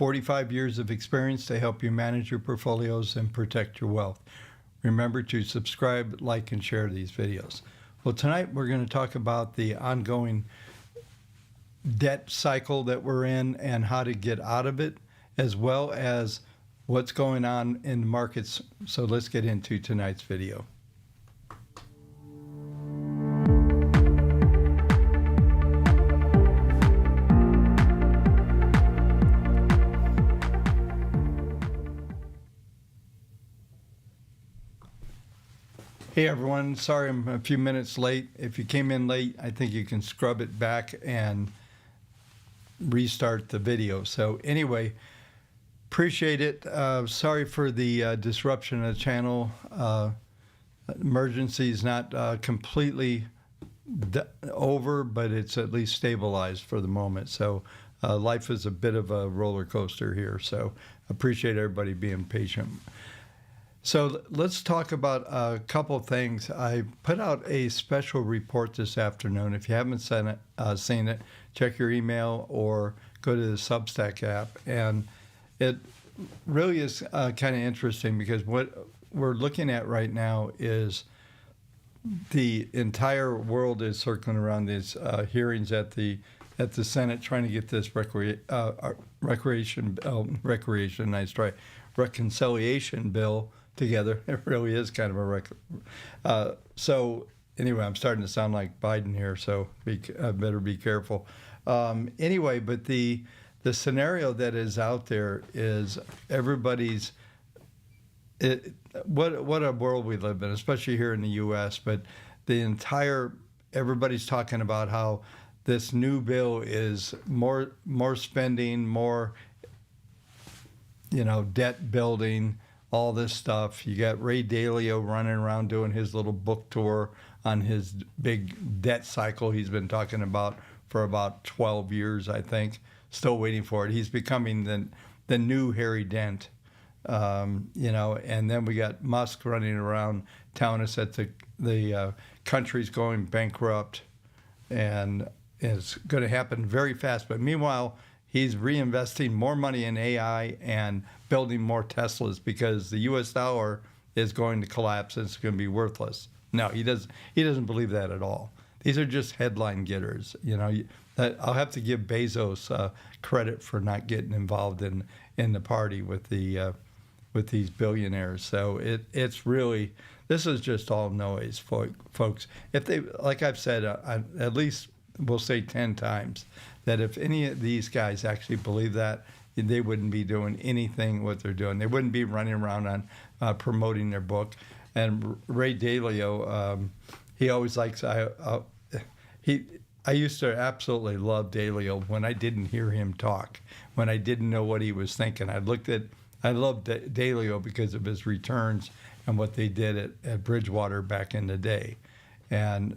45 years of experience to help you manage your portfolios and protect your wealth. Remember to subscribe, like, and share these videos. Well, tonight we're going to talk about the ongoing debt cycle that we're in and how to get out of it, as well as what's going on in the markets. So let's get into tonight's video. Hey everyone, sorry I'm a few minutes late. If you came in late, I think you can scrub it back and restart the video. So anyway, appreciate it. Sorry for the disruption of the channel. Emergency is not completely over, but it's at least stabilized for the moment. So life is a bit of a roller coaster here. So appreciate everybody being patient. So let's talk about a couple of things. I put out a special report this afternoon. If you haven't seen it, check your email or go to the Substack app. And it really is kind of interesting because what we're looking at right now is the entire world is circling around these hearings at the Senate trying to get this reconciliation bill together. It really is kind of a so anyway, I'm starting to sound like Biden here, so I better be careful. Anyway, but the scenario that is out there is what a world we live in, especially here in the U.S. But everybody's talking about how this new bill is more spending, more debt building, all this stuff. You got Ray Dalio running around doing his little book tour on his big debt cycle he's been talking about for about 12 years, I think. Still waiting for it. He's becoming the new Harry Dent, and then we got Musk running around telling us that the country's going bankrupt and it's going to happen very fast. But meanwhile, he's reinvesting more money in AI and building more Teslas because the U.S. dollar is going to collapse and it's going to be worthless. No, he doesn't believe that at all. These are just headline getters. I'll have to give Bezos credit for not getting involved in the party with these billionaires. So it's really, this is just all noise, folks. If they, like I've said, at least we'll say 10 times, that if any of these guys actually believe that, they wouldn't be doing anything what they're doing. They wouldn't be running around on promoting their book. And Ray Dalio, he always likes, I used to absolutely love Dalio when I didn't hear him talk, when I didn't know what he was thinking. I loved Dalio because of his returns and what they did at Bridgewater back in the day. And,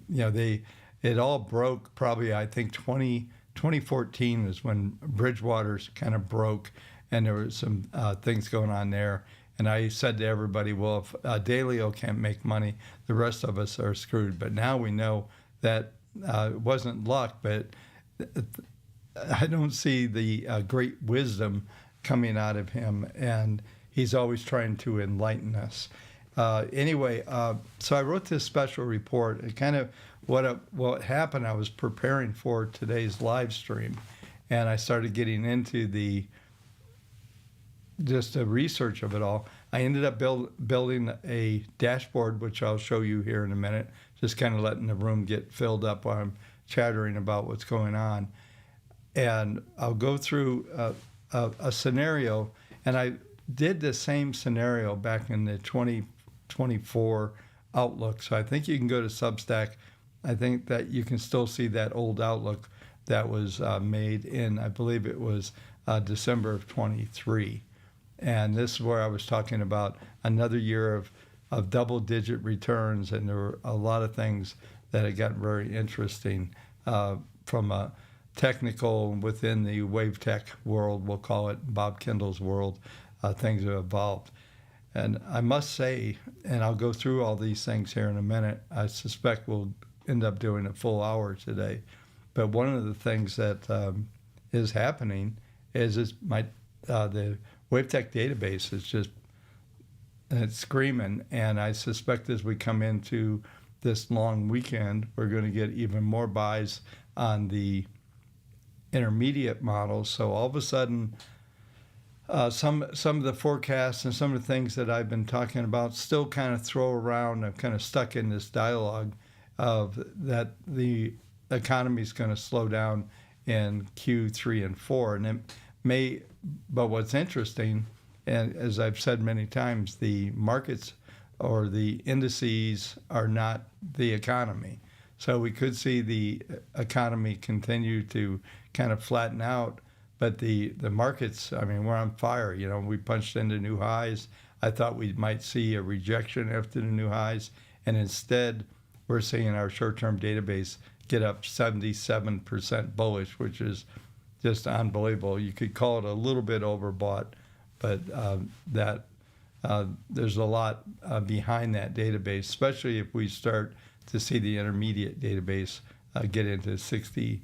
it all broke probably, I think, 2014 was when Bridgewater's kind of broke, and there was some things going on there. And I said to everybody, well, if Dalio can't make money, the rest of us are screwed. But now we know that it wasn't luck, but I don't see the great wisdom coming out of him, and he's always trying to enlighten us. Anyway, so I wrote this special report. It kind of what happened. I was preparing for today's live stream, and I started getting into just the research of it all. I ended up building a dashboard, which I'll show you here in a minute. Just kind of letting the room get filled up while I'm chattering about what's going on, and I'll go through a scenario. And I did the same scenario back in the 2024 Outlook. So I think you can go to Substack. I think that you can still see that old Outlook that was made in, I believe it was December of 23. And this is where I was talking about another year of double-digit returns, and there were a lot of things that had gotten very interesting from a technical within the wave tech world, we'll call it Bob Kendall's world. Things have evolved. And I must say, and I'll go through all these things here in a minute, I suspect we'll end up doing a full hour today. But one of the things that is happening is the WaveTech database is just it's screaming. And I suspect as we come into this long weekend, we're going to get even more buys on the intermediate models. So all of a sudden, some of the forecasts and some of the things that I've been talking about still kind of throw around. I'm kind of stuck in this dialogue of that the economy is going to slow down in Q3 and 4, and it may. But what's interesting, and as I've said many times, the markets or the indices are not the economy. So we could see the economy continue to kind of flatten out, but the markets, I mean, we're on fire. You know, we punched into new highs. I thought we might see a rejection after the new highs, and instead we're seeing our short-term database get up 77% bullish, which is just unbelievable. You could call it a little bit overbought, but there's a lot behind that database, especially if we start to see the intermediate database get into 62%.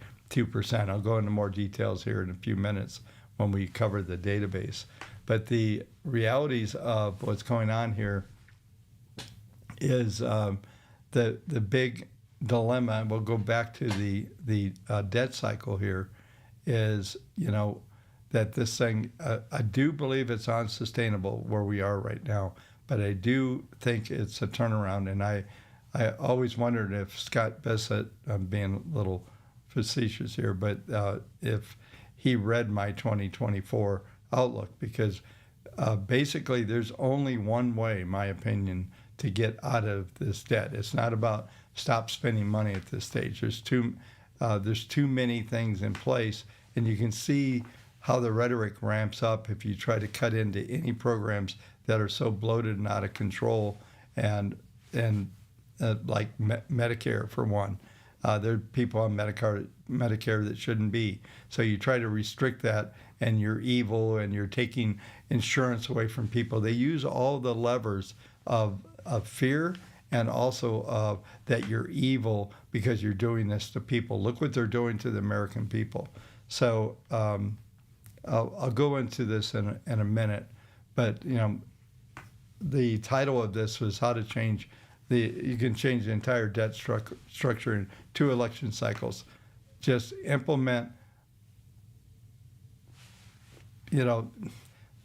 I'll go into more details here in a few minutes when we cover the database. But the realities of what's going on here is the big dilemma, and we'll go back to the debt cycle here, is, you know, that this thing, I do believe it's unsustainable where we are right now, but I do think it's a turnaround. And I always wondered if Scott Bissett, I'm being a little facetious here, but if he read my 2024 outlook, because basically there's only one way, in my opinion, to get out of this debt. It's not about stop spending money at this stage. There's too many things in place, and you can see how the rhetoric ramps up if you try to cut into any programs that are so bloated and out of control, and like Medicare for one. There are people on Medicare that shouldn't be. So you try to restrict that, and you're evil, and you're taking insurance away from people. They use all the levers of fear, and also of that you're evil because you're doing this to people. Look what they're doing to the American people. So I'll go into this in a minute, but you know, the title of this was how to change you can change the entire debt structure in 2 election cycles. Just implement, you know,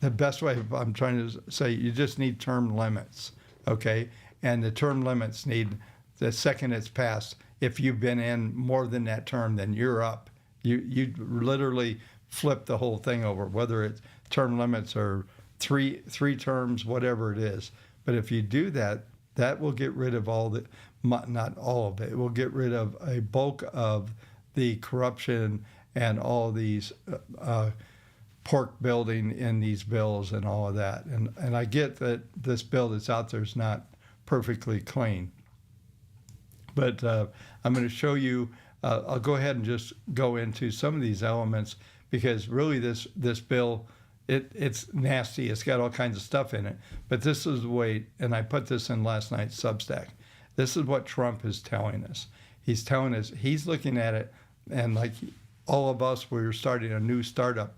the best way I'm trying to say, you just need term limits, okay? And the term limits need, the second it's passed, if you've been in more than that term, then you're up. You literally flip the whole thing over, whether it's term limits or three terms, whatever it is. But if you do that, that will get rid of not all of it. It will get rid of a bulk of the corruption and all these pork building in these bills and all of that. And I get that this bill that's out there is not perfectly clean. But I'm going to show you, I'll go ahead and just go into some of these elements, because really this bill, it's nasty. It's got all kinds of stuff in it. But this is the way, and I put this in last night's Substack. This is what Trump is telling us. He's telling us, he's looking at it, and like all of us, we're starting a new startup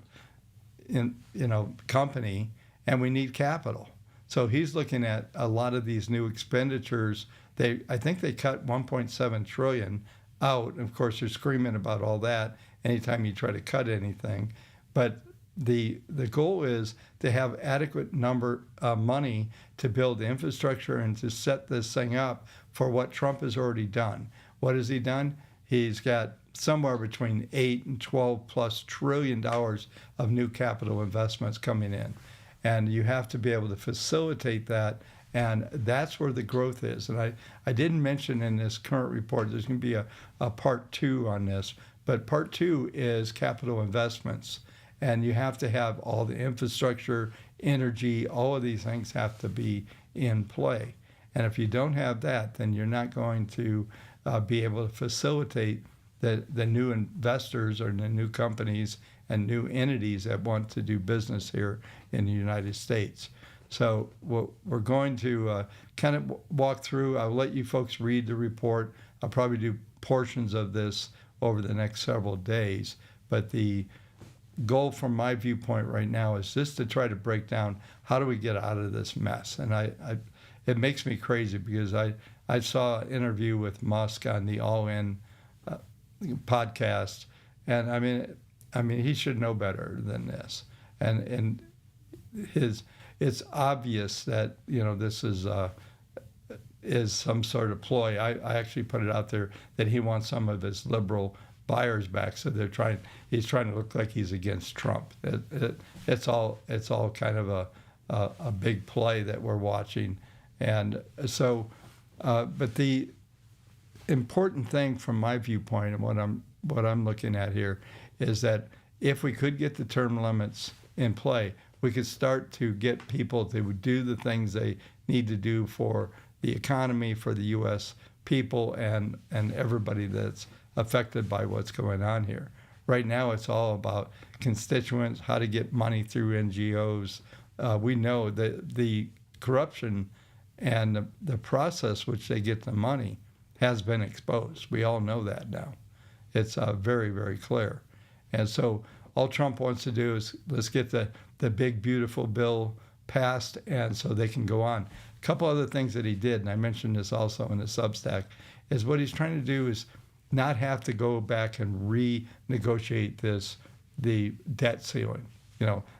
company, and we need capital. So he's looking at a lot of these new expenditures. I think they cut 1.7 trillion out. Of course, they're screaming about all that anytime you try to cut anything. But the goal is to have adequate money to build the infrastructure and to set this thing up for what Trump has already done. What has he done? He's got somewhere between 8 and 12 plus trillion dollars of new capital investments coming in. And you have to be able to facilitate that. And that's where the growth is. And I didn't mention in this current report, there's going to be a part 2 on this, but part 2 is capital investments. And you have to have all the infrastructure, energy, all of these things have to be in play. And if you don't have that, then you're not going to be able to facilitate the new investors or the new companies and new entities that want to do business here in the United States. So we're going to kind of walk through. I'll let you folks read the report. I'll probably do portions of this over the next several days. But goal from my viewpoint right now is just to try to break down how do we get out of this mess. And it makes me crazy because I saw an interview with Musk on the All In podcast, and I mean he should know better than this. And it's obvious that this is some sort of ploy. I actually put it out there that he wants some of his liberal buyers back, so he's trying to look like he's against Trump. It's all kind of a big play that we're watching. And so but the important thing from my viewpoint and what I'm looking at here is that if we could get the term limits in play, we could start to get people to do the things they need to do for the economy, for the U.S. people, and everybody that's affected by what's going on here. Right now, it's all about constituents, how to get money through NGOs. We know that the corruption and the process which they get the money has been exposed. We all know that now. It's very, very clear. And so all Trump wants to do is let's get the big, beautiful bill passed, and so they can go on. A couple other things that he did, and I mentioned this also in the Substack, is what he's trying to do is not have to go back and renegotiate the debt ceiling.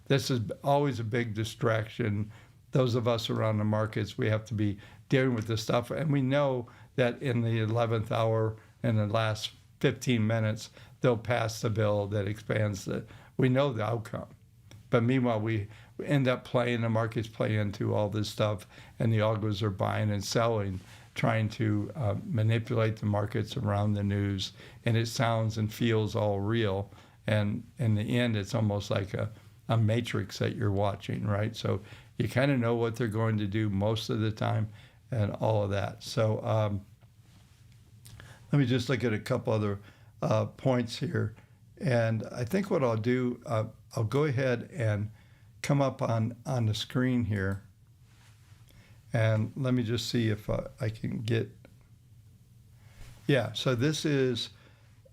This is always a big distraction. Those of us around the markets, we have to be dealing with this stuff, and we know that in the 11th hour, in the last 15 minutes, they'll pass the bill that expands we know the outcome. But meanwhile, we end up playing, the markets play into all this stuff, and the algos are buying and selling, trying to manipulate the markets around the news, and it sounds and feels all real. And in the end, it's almost like a matrix that you're watching, right? So you kind of know what they're going to do most of the time and all of that. So let me just look at a couple other points here. And I think what I'll do, I'll go ahead and come up on the screen here. And let me just see if I can get, yeah, so this is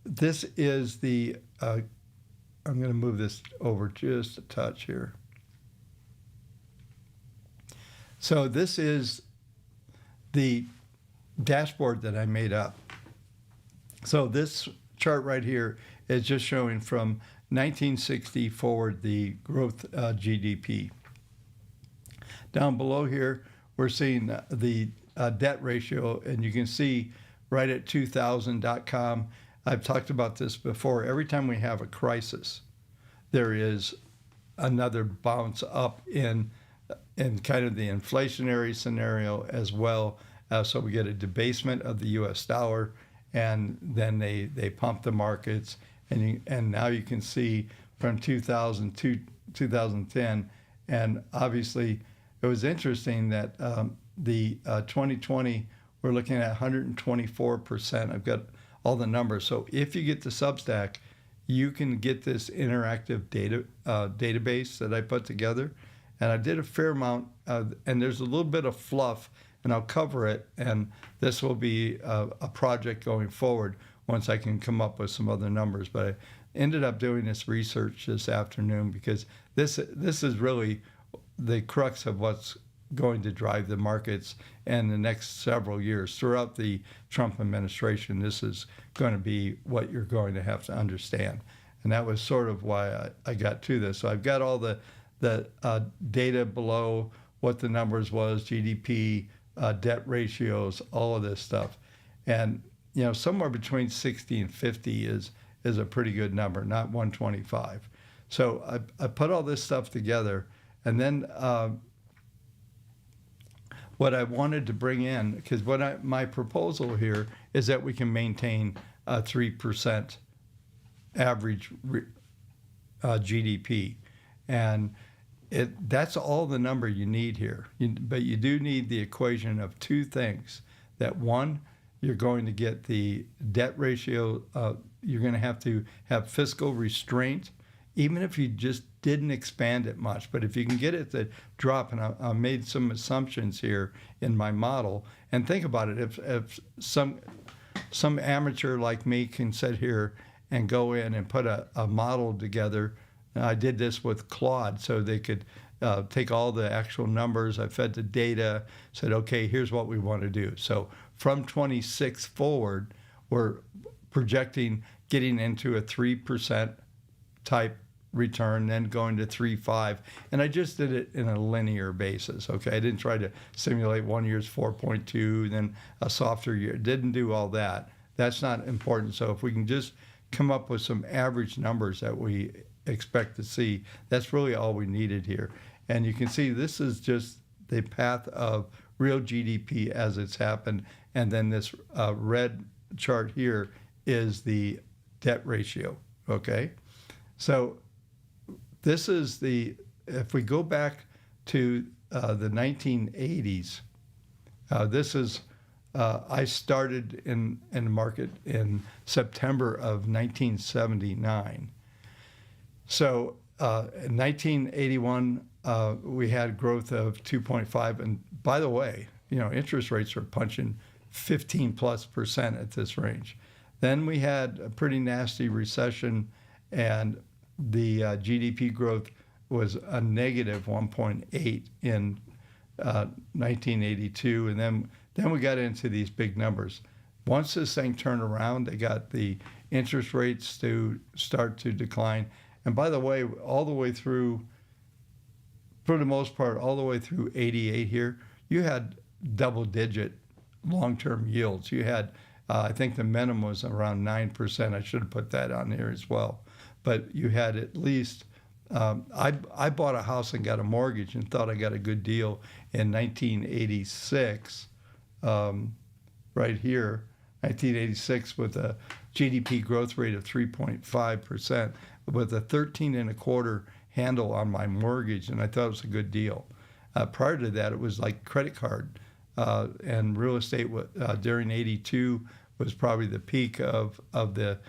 the, I'm going to move this over just a touch here. So this is the dashboard that I made up. So this chart right here is just showing from 1960 forward the growth GDP. Down below here, we're seeing the debt ratio, and you can see right at 2000.com. I've talked about this before. Every time we have a crisis, there is another bounce up in kind of the inflationary scenario as well. So we get a debasement of the U.S. dollar, and then they pump the markets. And now you can see from 2000 to 2010, and obviously it was interesting that the 2020, we're looking at 124%. I've got all the numbers. So if you get the Substack, you can get this interactive database that I put together. And I did a fair amount, and there's a little bit of fluff, and I'll cover it. And this will be a project going forward once I can come up with some other numbers. But I ended up doing this research this afternoon because this is really the crux of what's going to drive the markets in the next several years. Throughout the Trump administration, this is going to be what you're going to have to understand. And that was sort of why I got to this. So I've got all the data below, what the numbers was, GDP, debt ratios, all of this stuff. And somewhere between 60 and 50 is a pretty good number, not 125. So I put all this stuff together, and then what I wanted to bring in, because my proposal here is that we can maintain a 3% average GDP, and that's all the number you need here. But you do need the equation of two things. That one, you're going to get the debt ratio. You're going to have fiscal restraint, even if you just didn't expand it much. But if you can get it to drop, and I made some assumptions here in my model, and think about it, if some amateur like me can sit here and go in and put a model together I did this with Claude so they could take all the actual numbers. I fed the data, said, okay, here's what we want to do. So from 26 forward, we're projecting getting into a 3% type return, then going to 3.5. And I just did it in a linear basis, okay? I didn't try to simulate one year's 4.2, then a softer year. Didn't do all that. That's not important. So if we can just come up with some average numbers that we expect to see, that's really all we needed here. And you can see this is just the path of real GDP as it's happened. And then this red chart here is the debt ratio, okay? So this is if we go back to the 1980s, this is, I started in the market in September of 1979. So in 1981, we had growth of 2.5. And by the way, interest rates are punching 15+% at this range. Then we had a pretty nasty recession, and the GDP growth was a negative 1.8 in 1982, and then we got into these big numbers. Once this thing turned around, they got the interest rates to start to decline. And by the way, all the way through, for the most part, all the way through 88 here, you had double-digit long-term yields. You had, I think the minimum was around 9%. I should have put that on here as well. But you had at least, I bought a house and got a mortgage and thought I got a good deal in 1986, right here, 1986 with a GDP growth rate of 3.5% with a 13.25 handle on my mortgage, and I thought it was a good deal. Prior to that, it was like credit card, and real estate during 82 was probably the peak of the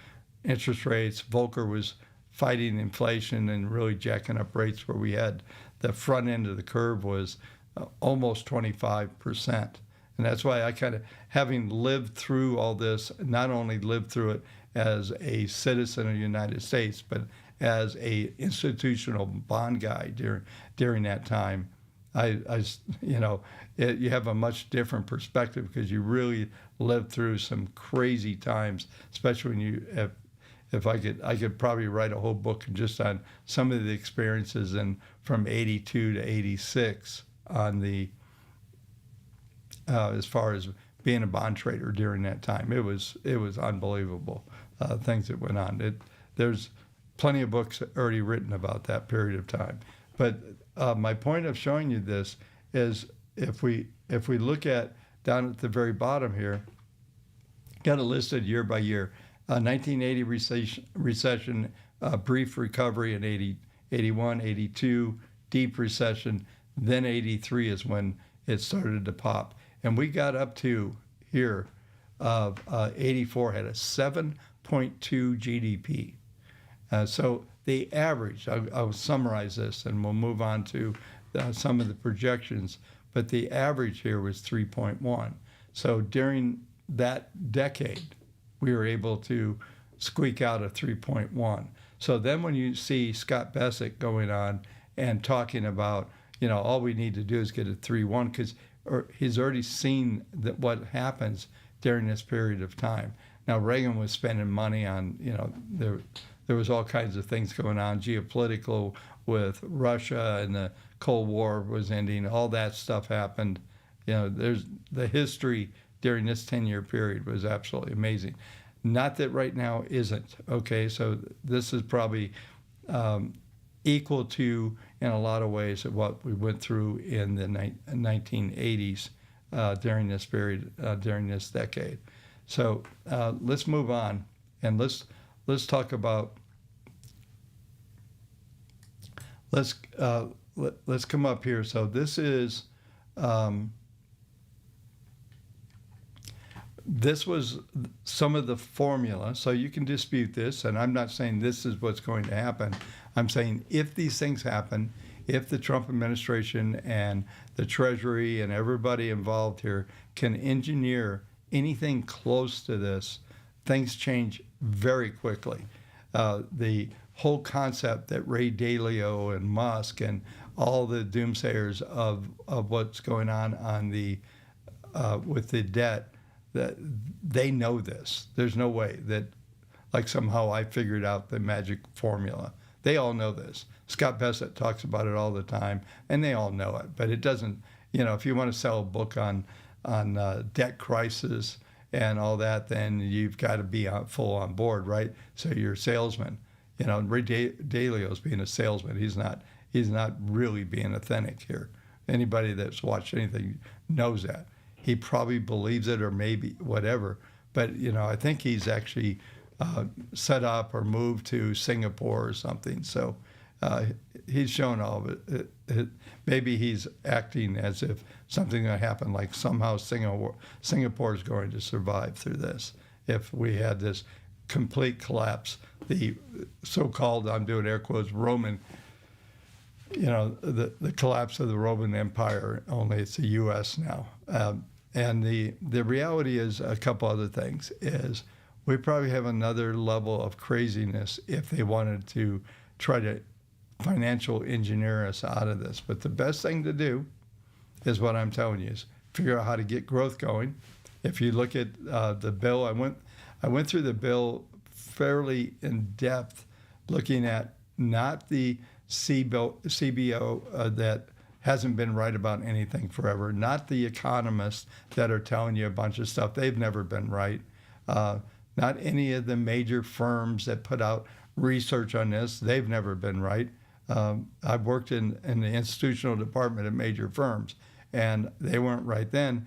interest rates. Volcker was fighting inflation and really jacking up rates where we had the front end of the curve was almost 25%. And that's why I kind of, having lived through all this, not only lived through it as a citizen of the United States, but as a institutional bond guy during that time, you have a much different perspective because you really lived through some crazy times, especially when if I could probably write a whole book just on some of the experiences from 82 to 86 on the as far as being a bond trader during that time. It was unbelievable things that went on. There's plenty of books already written about that period of time. But my point of showing you this is if we look at down at the very bottom here, got it listed year by year. 1980 recession, brief recovery in 81, 82, deep recession. Then 83 is when it started to pop. And we got up to here of 84, had a 7.2 GDP. So the average, I'll summarize this and we'll move on to some of the projections, but the average here was 3.1. So during that decade, we were able to squeak out a 3.1. So then when you see Scott Bessick going on and talking about, all we need to do is get a 3.1, because he's already seen that what happens during this period of time. Now, Reagan was spending money on, there was all kinds of things going on, geopolitical with Russia, and the Cold War was ending. All that stuff happened. There's the history during this 10-year period was absolutely amazing. Not that right now isn't, okay? So this is probably equal to, in a lot of ways, of what we went through in the 1980s during this period, during this decade. So let's move on, and let's talk about, let's come up here. So this is, this was some of the formula. So you can dispute this, and I'm not saying this is what's going to happen. I'm saying if these things happen, if the Trump administration and the Treasury and everybody involved here can engineer anything close to this, things change very quickly. The whole concept that Ray Dalio and Musk and all the doomsayers of what's going on the with the debt, that they know this. There's no way that like somehow I figured out the magic formula. They all know this. Scott Bessett talks about it all the time, and they all know it. But it doesn't, if you want to sell a book on debt crisis and all that, then you've got to be full on board, right? So you're a salesman. Ray Dalio's being a salesman. He's not really being authentic here. Anybody that's watched anything knows that. He probably believes it or maybe whatever. But, I think he's actually set up or moved to Singapore or something. So he's shown all of it. Maybe he's acting as if something that happened, like somehow Singapore is going to survive through this. If we had this complete collapse, the so-called, I'm doing air quotes, Roman, the collapse of the Roman Empire, only it's the U.S. now. And the reality is a couple other things is we probably have another level of craziness if they wanted to try to financial engineer us out of this. But the best thing to do is what I'm telling you is figure out how to get growth going. If you look at the bill, I went through the bill fairly in depth, looking at not the CBO that hasn't been right about anything forever, not the economists that are telling you a bunch of stuff. They've never been right. Not any of the major firms that put out research on this. They've never been right. I've worked in the institutional department at major firms, and they weren't right then.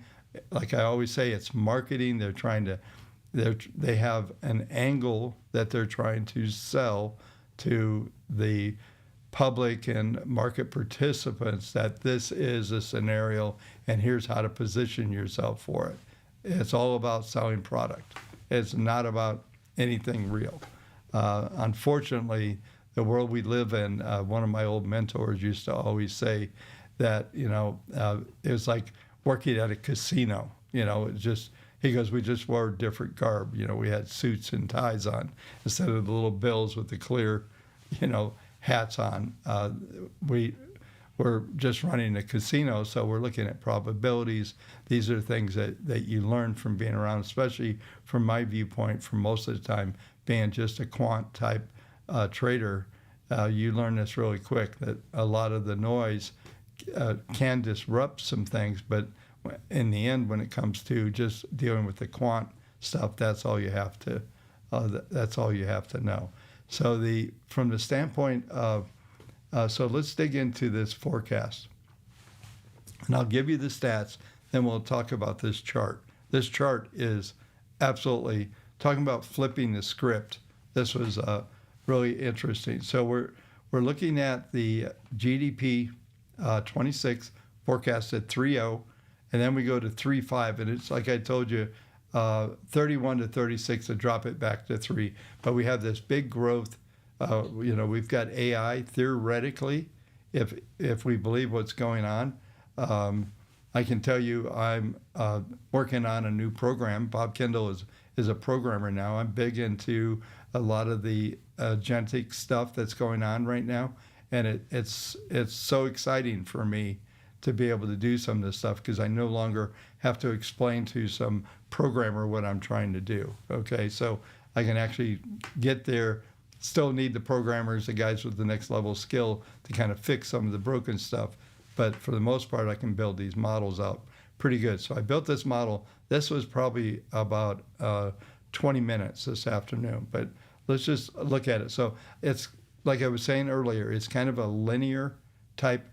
Like I always say, it's marketing. They have an angle that they're trying to sell to the public and market participants that this is a scenario and here's how to position yourself for it. It's all about selling product. It's not about anything real. Unfortunately, the world we live in, one of my old mentors used to always say that, it was like working at a casino. He goes, we just wore different garb. We had suits and ties on instead of the little bills with the clear, hats on. We're just running a casino, so we're looking at probabilities. These are things that you learn from being around, especially from my viewpoint, for most of the time, being just a quant type trader. You learn this really quick, that a lot of the noise can disrupt some things, but in the end, when it comes to just dealing with the quant stuff, that's all you have to know. So from the standpoint of so let's dig into this forecast. And I'll give you the stats, then we'll talk about this chart. This chart is absolutely talking about flipping the script. This was really interesting. So we're looking at the GDP 26 forecasted 3.0, and then we go to 3.5, and it's like I told you, 31 to 36 to drop it back to 3. But we have this big growth. We've got AI theoretically, if we believe what's going on. I can tell you I'm working on a new program. Bob Kendall is a programmer now. I'm big into a lot of the agentic stuff that's going on right now. And it's so exciting for me to be able to do some of this stuff because I no longer have to explain to some programmer what I'm trying to do. Okay, so I can actually get there. Still need the programmers, the guys with the next level skill to kind of fix some of the broken stuff. But for the most part, I can build these models out pretty good. So I built this model. This was probably about 20 minutes this afternoon. But let's just look at it. So it's, like I was saying earlier, it's kind of a linear type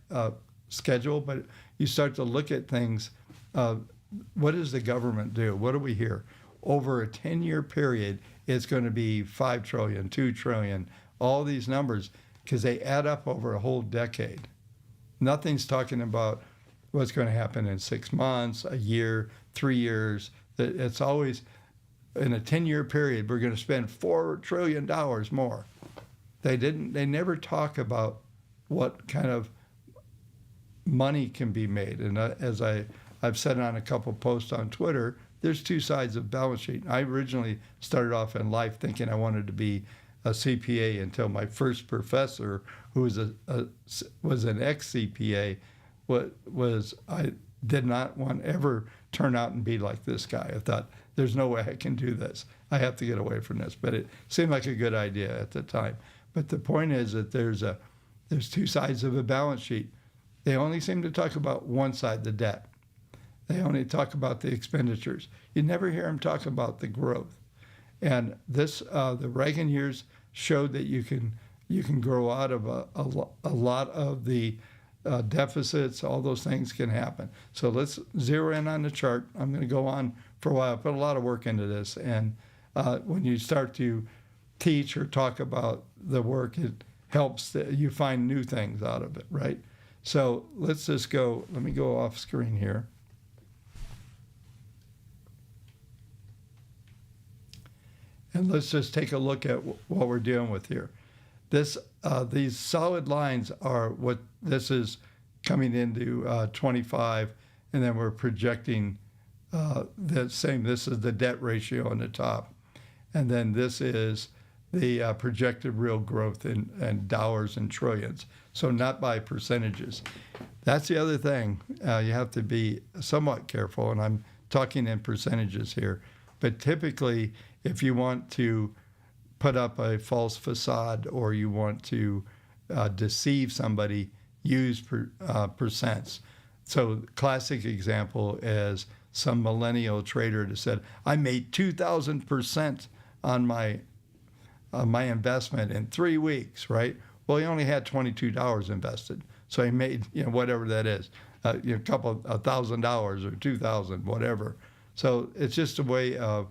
schedule. But you start to look at things. What does the government do? What do we hear? Over a 10-year period, it's going to be 5 trillion, 2 trillion, all these numbers, because they add up over a whole decade. Nothing's talking about what's going to happen in 6 months, a year, 3 years. It's always in a 10-year period, we're going to spend $4 trillion more. They never talk about what kind of money can be made. And as I've said on a couple posts on Twitter, there's two sides of balance sheet. I originally started off in life thinking I wanted to be a CPA until my first professor, who was an ex-CPA, I did not want to ever turn out and be like this guy. I thought, there's no way I can do this. I have to get away from this. But it seemed like a good idea at the time. But the point is that there's two sides of a balance sheet. They only seem to talk about one side, the debt. They only talk about the expenditures. You never hear them talk about the growth. And the Reagan years showed that you can grow out of a lot of the deficits. All those things can happen. So let's zero in on the chart. I'm going to go on for a while. I put a lot of work into this. And when you start to teach or talk about the work, it helps that you find new things out of it, right? So let's just go. Let me go off screen here. And let's just take a look at what we're dealing with here. These solid lines are what this is coming into 25, and then we're projecting the same. This is the debt ratio on the top, and then this is the projected real growth in dollars and trillions. So not by percentages. That's the other thing. You have to be somewhat careful, and I'm talking in percentages here. But typically, if you want to put up a false facade or you want to deceive somebody, use percents. So classic example is some millennial trader that said, I made 2,000% on my investment in 3 weeks, right? Well, he only had $22 invested. So he made, whatever that is, a couple of $1,000 or 2,000, whatever. So it's just a way of,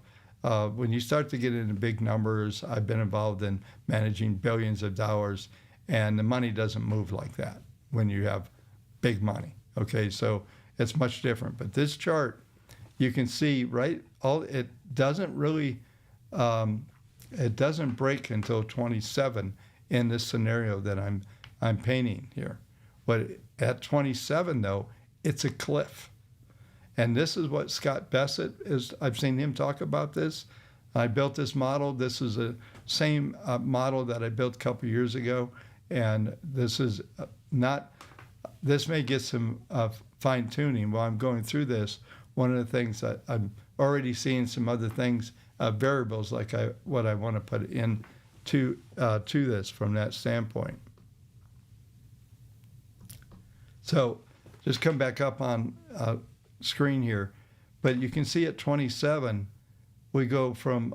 when you start to get into big numbers, I've been involved in managing billions of dollars, and the money doesn't move like that when you have big money. Okay, so it's much different. But this chart, you can see, right? It doesn't really, it doesn't break until 27 in this scenario that I'm painting here. But at 27, though, it's a cliff. And this is what Scott Bessett is. I've seen him talk about this. I built this model. This is the same model that I built a couple years ago. And this is this may get some fine tuning while I'm going through this. One of the things that I'm already seeing some other things, variables like what I want to put in to this from that standpoint. So just come back up on screen here, but you can see at 27 we go from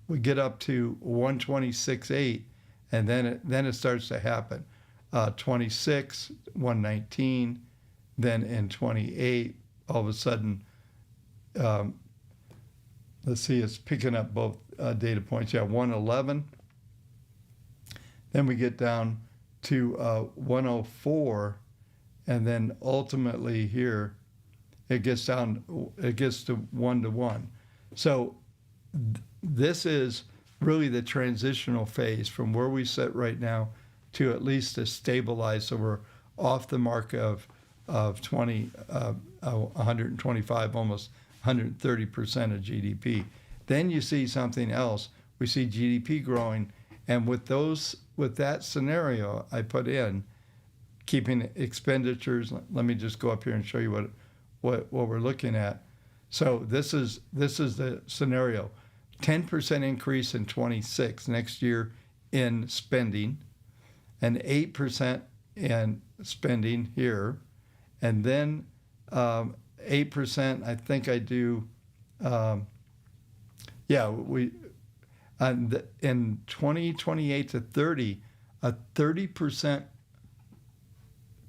we get up to 126.8, and then it starts to happen. 26, 119, then in 28 all of a sudden, let's see, it's picking up both data points. 111, then we get down to 104, and then ultimately here, it gets to 1 to 1. So this is really the transitional phase from where we sit right now to at least to stabilize. So we're off the mark of 125, almost 130% of GDP. Then you see something else. We see GDP growing, and with that scenario I put in, keeping expenditures. Let me just go up here and show you what we're looking at. So this is the scenario: 10% increase in 26 next year in spending, and 8% in spending here, and then 8%. I think I do. In 2028 to 30, a 30%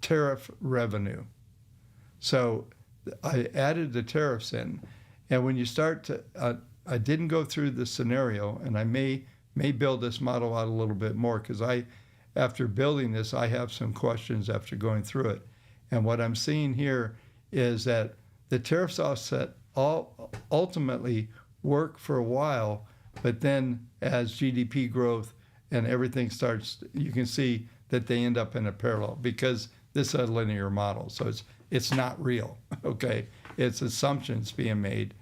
tariff revenue. So I added the tariffs in, and when you start to, I didn't go through the scenario, and I may build this model out a little bit more, because after building this, I have some questions after going through it. And what I'm seeing here is that the tariffs offset ultimately work for a while, but then as GDP growth and everything starts, you can see that they end up in a parallel, because this is a linear model, so it's not real. Okay, it's assumptions being made,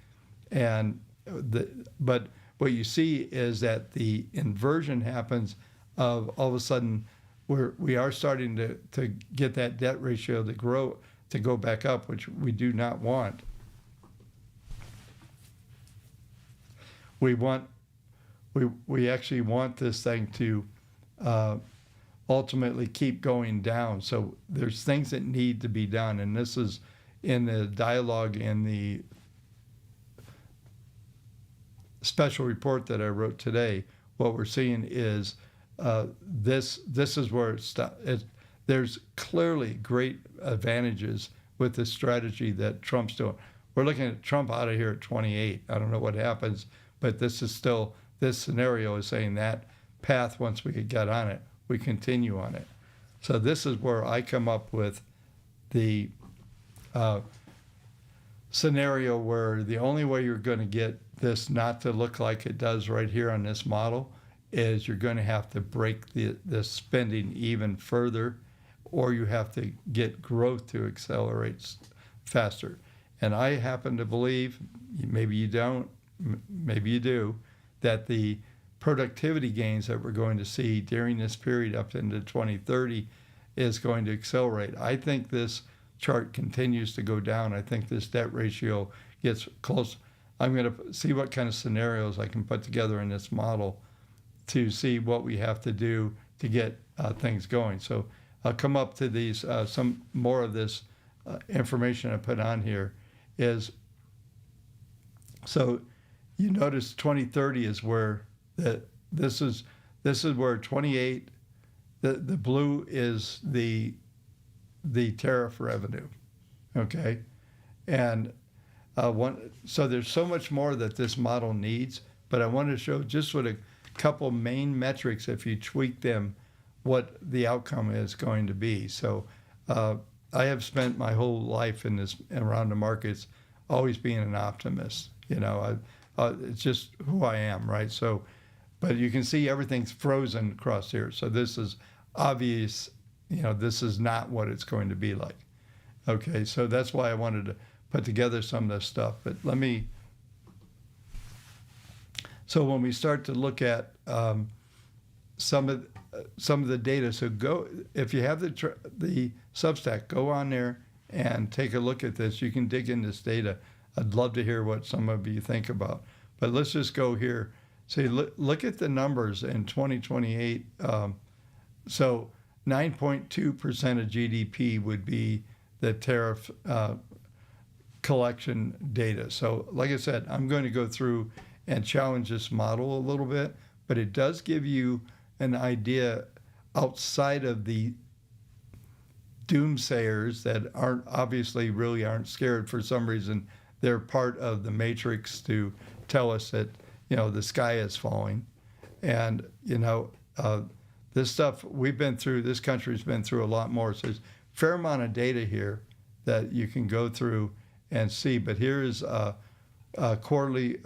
but what you see is that the inversion happens of all of a sudden we are starting to get that debt ratio to go back up, which we do not want. We actually want this thing to ultimately keep going down. So there's things that need to be done, and this is in the dialogue in the special report that I wrote today. What we're seeing is this is where there's clearly great advantages with the strategy that Trump's doing. We're looking at Trump out of here at 28. I don't know what happens, but this scenario is saying that path, once we get on it, we continue on it. So this is where I come up with the scenario where the only way you're going to get this not to look like it does right here on this model is you're going to have to break the spending even further, or you have to get growth to accelerate faster. And I happen to believe, maybe you don't, maybe you do, that the productivity gains that we're going to see during this period up into 2030 is going to accelerate. I think this chart continues to go down. I think this debt ratio gets close. I'm going to see what kind of scenarios I can put together in this model to see what we have to do to get things going. So I'll come up to these, some more of this information I put on here is, so you notice 2030 is where this is where 28, the blue is the tariff revenue, okay? And so there's so much more that this model needs, but I want to show just what a couple main metrics, if you tweak them, what the outcome is going to be. So I have spent my whole life around the markets always being an optimist. It's just who I am, right? So, but you can see everything's frozen across here. So this is obvious, this is not what it's going to be like. Okay, so that's why I wanted to put together some of this stuff. But so when we start to look at some of the data, so if you have the Substack, go on there and take a look at this. You can dig in this data. I'd love to hear what some of you think about. But let's just go here. So look at the numbers in 2028. So 9.2% of GDP would be the tariff collection data. So like I said, I'm going to go through and challenge this model a little bit, but it does give you an idea outside of the doomsayers that really aren't scared. For some reason, they're part of the matrix to tell us that, the sky is falling. And, this stuff we've been through, this country's been through a lot more. So there's a fair amount of data here that you can go through and see. But here is quarterly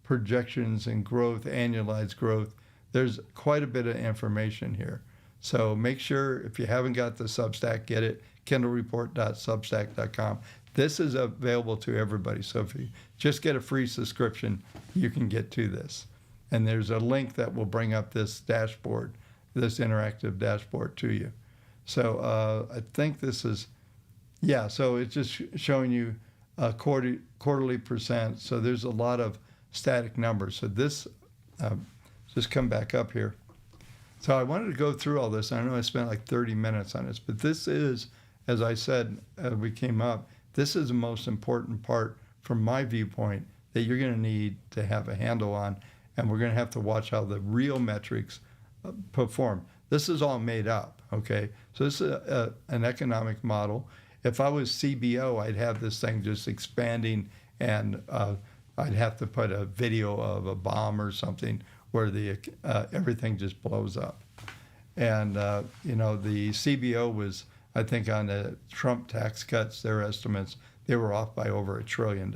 projections and growth, annualized growth. There's quite a bit of information here. So make sure, if you haven't got the Substack, get it, kendallreport.substack.com. This is available to everybody. So if you just get a free subscription, you can get to this. And there's a link that will bring up this dashboard, this interactive dashboard to you. So I think this is, so it's just showing you quarterly percent. So there's a lot of static numbers. So this, just come back up here. So I wanted to go through all this. I know I spent like 30 minutes on this, but this is, as I said, we came up, this is the most important part from my viewpoint that you're going to need to have a handle on, and we're going to have to watch how the real metrics perform. This is all made up, okay? So this is an economic model. If I was CBO, I'd have this thing just expanding, and I'd have to put a video of a bomb or something where everything just blows up. And, the CBO was, I think, on the Trump tax cuts, their estimates, they were off by over $1 trillion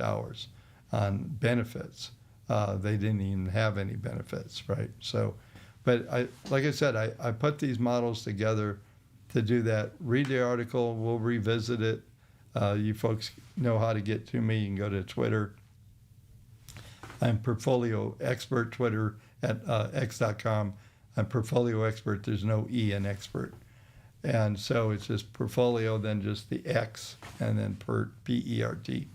on benefits. They didn't even have any benefits, right? So, but like I said, I put these models together to do that. Read the article, we'll revisit it. You folks know how to get to me. You can go to Twitter I'm Portfolio Expert, Twitter at x.com. I'm Portfolio Expert. There's no E in expert. And so it's just portfolio, then just the X, and then PERT.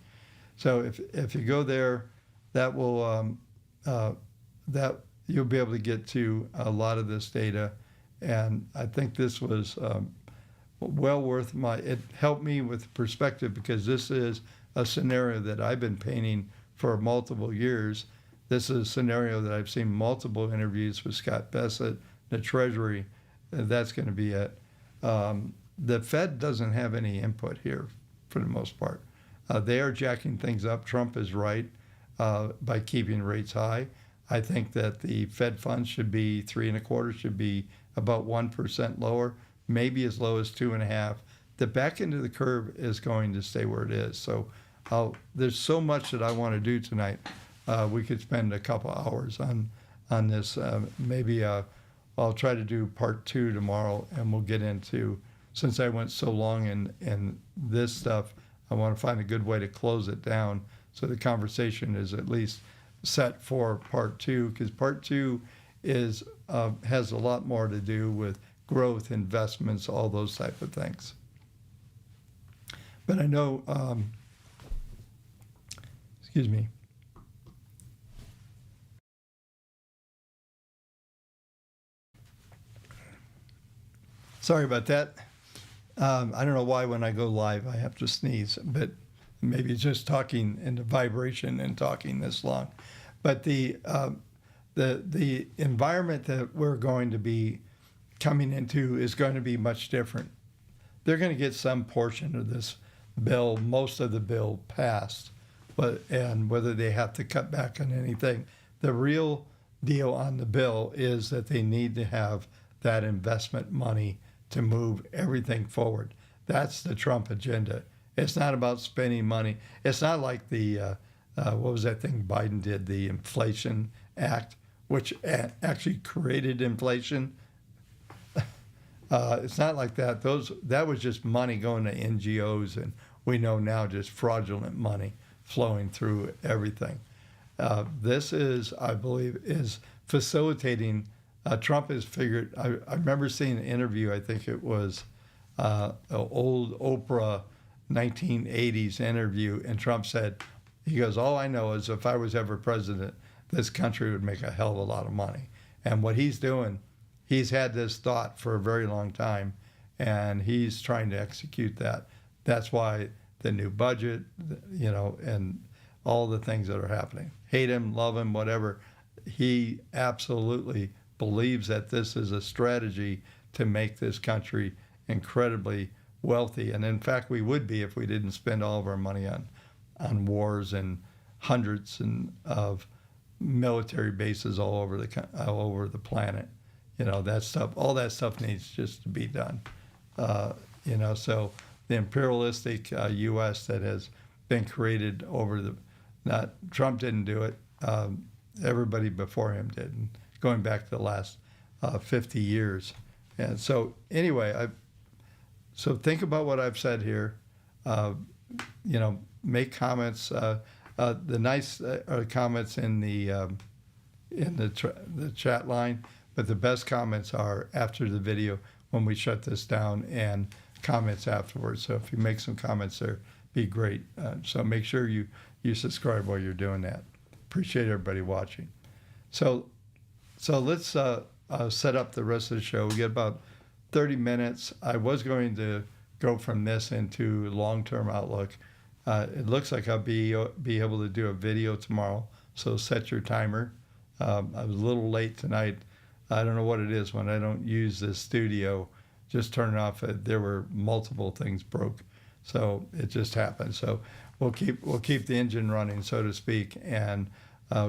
So if you go there, that will that you'll be able to get to a lot of this data. And I think this was well worth it helped me with perspective, because this is a scenario that I've been painting for multiple years. This is a scenario that I've seen multiple interviews with Scott Bessent, the Treasury. That's going to be it. The Fed doesn't have any input here for the most part. They are jacking things up. Trump is right by keeping rates high. I think that the Fed funds should be 3.25, should be about 1% lower, maybe as low as 2.5. The back end of the curve is going to stay where it is. So there's so much that I want to do tonight. We could spend a couple hours on this. Maybe I'll try to do part 2 tomorrow, and we'll get into, since I went so long in this stuff, I want to find a good way to close it down so the conversation is at least set for part 2, because part 2 is has a lot more to do with growth, investments, all those type of things. But I know, excuse me. Sorry about that. I don't know why when I go live I have to sneeze, but maybe it's just talking in the vibration and talking this long. But the environment that we're going to be coming into is going to be much different. They're going to get some portion of this bill, most of the bill passed, and whether they have to cut back on anything. The real deal on the bill is that they need to have that investment money to move everything forward. That's the Trump agenda. It's not about spending money. It's not like the, what was that thing Biden did, the Inflation Act, which actually created inflation. It's not like that. That was just money going to NGOs, and we know now just fraudulent money flowing through everything. This is, I believe, is facilitating. Trump has figured. I remember seeing an interview. I think it was an old Oprah 1980s interview, and Trump said, he goes, "All I know is if I was ever president, this country would make a hell of a lot of money." And what he's doing, he's had this thought for a very long time, and he's trying to execute that. That's why the new budget, and all the things that are happening. Hate him, love him, whatever. He absolutely believes that this is a strategy to make this country incredibly wealthy. And in fact, we would be if we didn't spend all of our money on wars and hundreds of military bases all over the planet. That stuff, all that stuff needs just to be done. So the imperialistic U.S. that has been created Trump didn't do it. Everybody before him did, and going back to the last 50 years. And so anyway, so think about what I've said here. Make comments. The nice comments in the chat line, but the best comments are after the video when we shut this down, and comments afterwards. So if you make some comments there, be great. So make sure you subscribe while you're doing that. Appreciate everybody watching. So let's set up the rest of the show. We get about 30 minutes. I was going to go from this into long-term outlook. It looks like I'll be able to do a video tomorrow, so set your timer. I was a little late tonight. I don't know what it is when I don't use this studio. Just turn it off. There were multiple things broke, so it just happened. So we'll keep the engine running, so to speak, and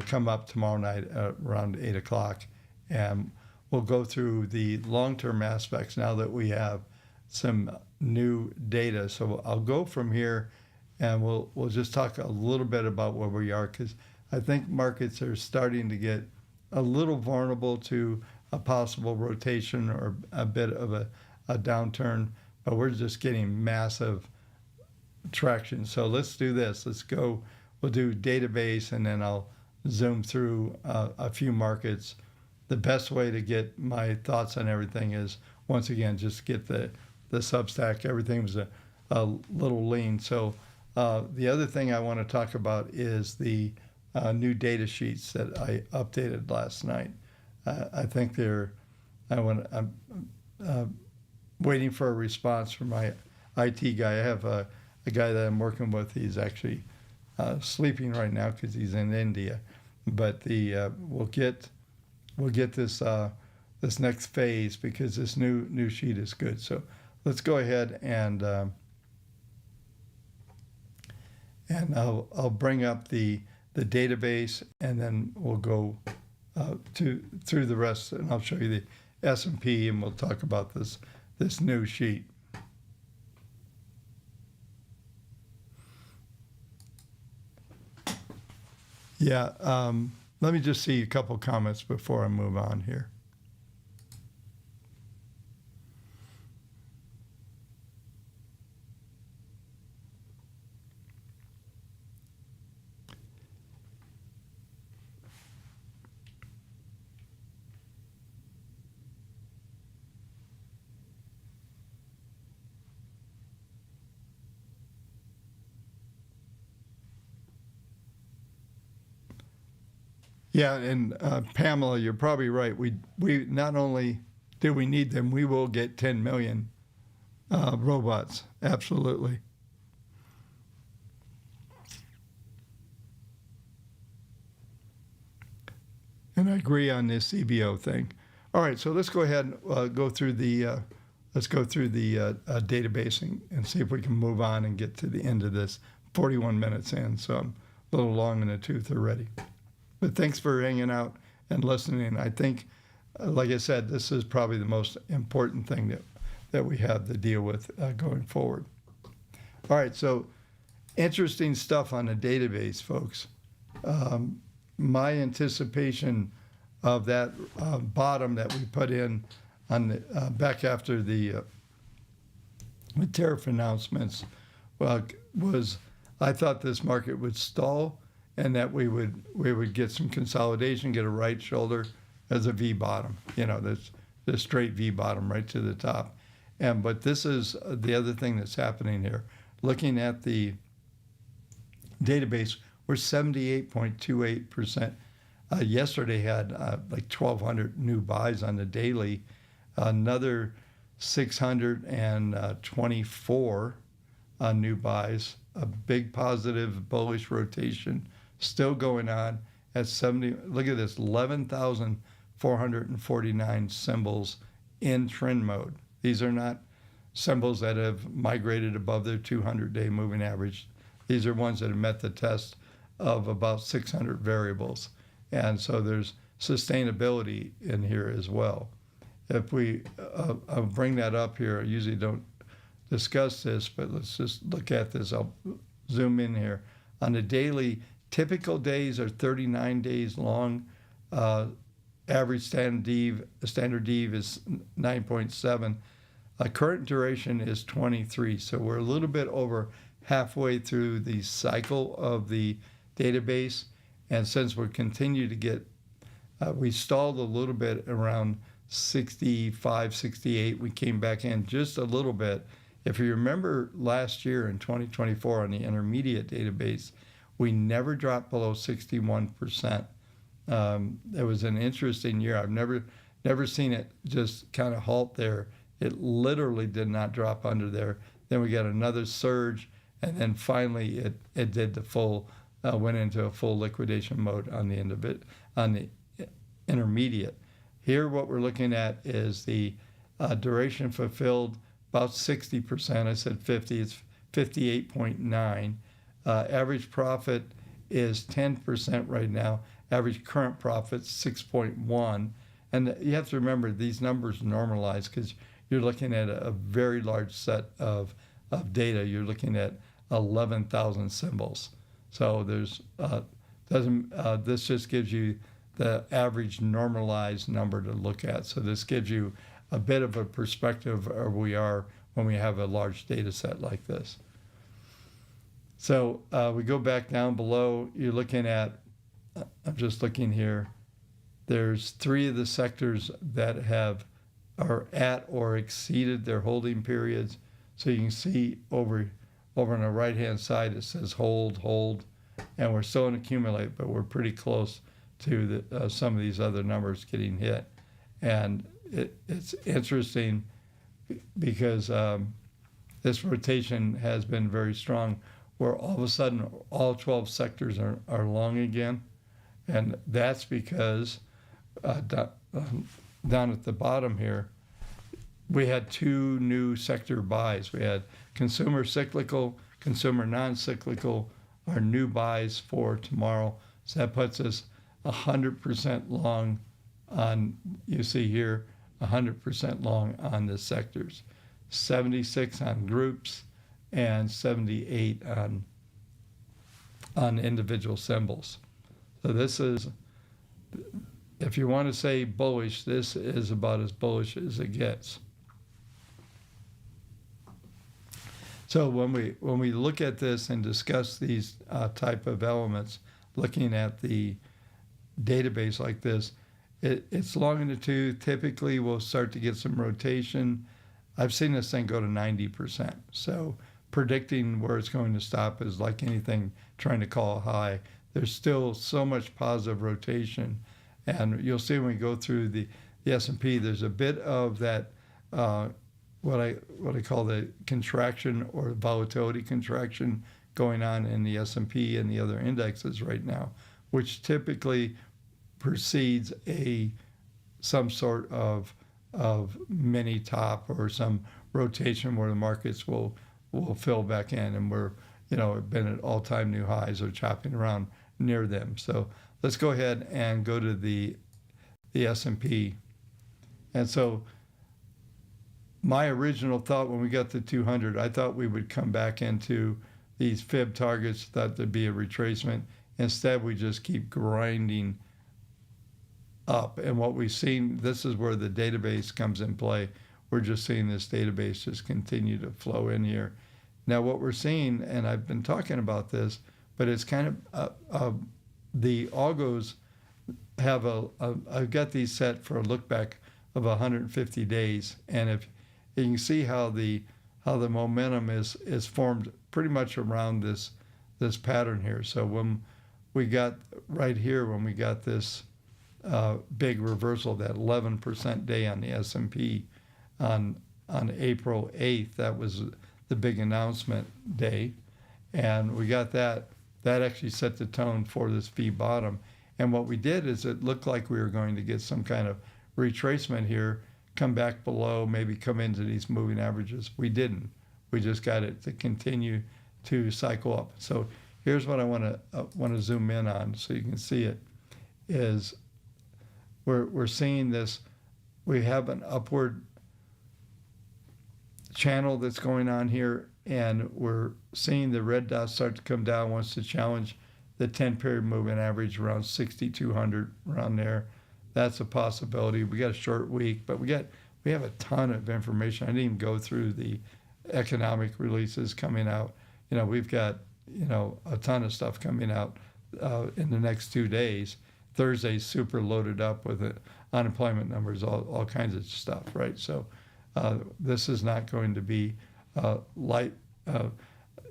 come up tomorrow night around 8 o'clock, and we'll go through the long-term aspects now that we have some new data. So I'll go from here, and we'll just talk a little bit about where we are, because I think markets are starting to get a little vulnerable to a possible rotation or a bit of a downturn, but we're just getting massive traction. So let's do this. Let's go. We'll do database, and then I'll zoom through a few markets. The best way to get my thoughts on everything is, once again, just get the Substack. Everything was a little lean. So the other thing I want to talk about is the new data sheets that I updated last night. I think I'm waiting for a response from my IT guy. I have a guy that I'm working with. He's actually sleeping right now because he's in India. But we'll get this this next phase, because this new sheet is good. So let's go ahead and I'll bring up the database, and then we'll go through the rest, and I'll show you the S&P, and we'll talk about this new sheet. Yeah, let me just see a couple comments before I move on here. Yeah, and Pamela, you're probably right. We not only do we need them, we will get 10 million robots. Absolutely. And I agree on this CBO thing. All right, so let's go ahead and go through the database and see if we can move on and get to the end of this. 41 minutes in, so I'm a little long in the tooth already. But thanks for hanging out and listening. I think, like I said, this is probably the most important thing that we have to deal with going forward. All right, so interesting stuff on the database, folks. My anticipation of that bottom that we put in on the back after the tariff announcements was, I thought this market would stall, and that we would get some consolidation, get a right shoulder as a V bottom, this straight V bottom right to the top. But this is the other thing that's happening here. Looking at the database, we're 78.28%. Yesterday had like 1,200 new buys on the daily, another 624 new buys, a big positive bullish rotation still going on at 70. Look at this, 11,449 symbols in trend mode. These are not symbols that have migrated above their 200-day moving average. These are ones that have met the test of about 600 variables. And so there's sustainability in here as well. If I'll bring that up here. I usually don't discuss this, but let's just look at this. I'll zoom in here. On the daily, typical days are 39 days long. Average standard Eve is 9.7. Current duration is 23. So we're a little bit over halfway through the cycle of the database. And since we continue to get, we stalled a little bit around 65, 68. We came back in just a little bit. If you remember last year in 2024 on the intermediate database, we never dropped below 61%. It was an interesting year. I've never seen it just kind of halt there. It literally did not drop under there. Then we got another surge, and then finally it did the full, went into a full liquidation mode on the end of it, on the intermediate. Here what we're looking at is the duration fulfilled, about 60%. I said 50, it's 58.9. Average profit is 10% right now. Average current profit 6.1. And you have to remember these numbers normalize because you're looking at a very large set of data. You're looking at 11,000 symbols. So there's this just gives you the average normalized number to look at. So this gives you a bit of a perspective of where we are when we have a large data set like this. So we go back down below. You're looking at I'm just looking here. There's 3 of the sectors that are at or exceeded their holding periods. So you can see over on the right-hand side, it says hold, and we're still in accumulate, but we're pretty close to some of these other numbers getting hit. And it's interesting because this rotation has been very strong, where all of a sudden all 12 sectors are long again. And that's because down at the bottom here, we had 2 new sector buys. We had consumer cyclical, consumer non-cyclical, our new buys for tomorrow. So that puts us 100% long on, you see here, 100% long on the sectors, 76 on groups, and 78 on individual symbols. So this is, if you want to say bullish, this is about as bullish as it gets. So when we look at this and discuss these type of elements, looking at the database like this, it's long in the tooth. Typically, we'll start to get some rotation. I've seen this thing go to 90%. So predicting where it's going to stop is like anything trying to call a high. There's still so much positive rotation. And you'll see when we go through the S&P, there's a bit of that, what I call the contraction or volatility contraction going on in the S&P and the other indexes right now, which typically precedes some sort of mini top or some rotation where the markets will fill back in, and we're been at all-time new highs or chopping around near them. So let's go ahead and go to the S&P. And so my original thought when we got to 200, I thought we would come back into these fib targets, thought there'd be a retracement. Instead, we just keep grinding up. And what we've seen, this is where the database comes in play. We're just seeing this database just continue to flow in here. Now, what we're seeing, and I've been talking about this, but it's kind of the algos have I've got these set for a look back of 150 days, and if you can see how the momentum is formed pretty much around this pattern here. So when we got right here, when we got this big reversal, that 11% day on the S&P on April 8th, that was the big announcement day, and we got that actually set the tone for this V bottom. And what we did is it looked like we were going to get some kind of retracement here, come back below, maybe come into these moving averages. We didn't. We just got it to continue to cycle up. So here's what I want to zoom in on so you can see it. Is we're seeing this. We have an upward channel that's going on here, and we're seeing the red dot start to come down, wants to challenge the 10-period moving average around 6,200, around there. That's a possibility. We got a short week, but we have a ton of information. I didn't even go through the economic releases coming out. We've got a ton of stuff coming out in the next 2 days. Thursday's super loaded up with unemployment numbers, all kinds of stuff, right? So this is not going to be light.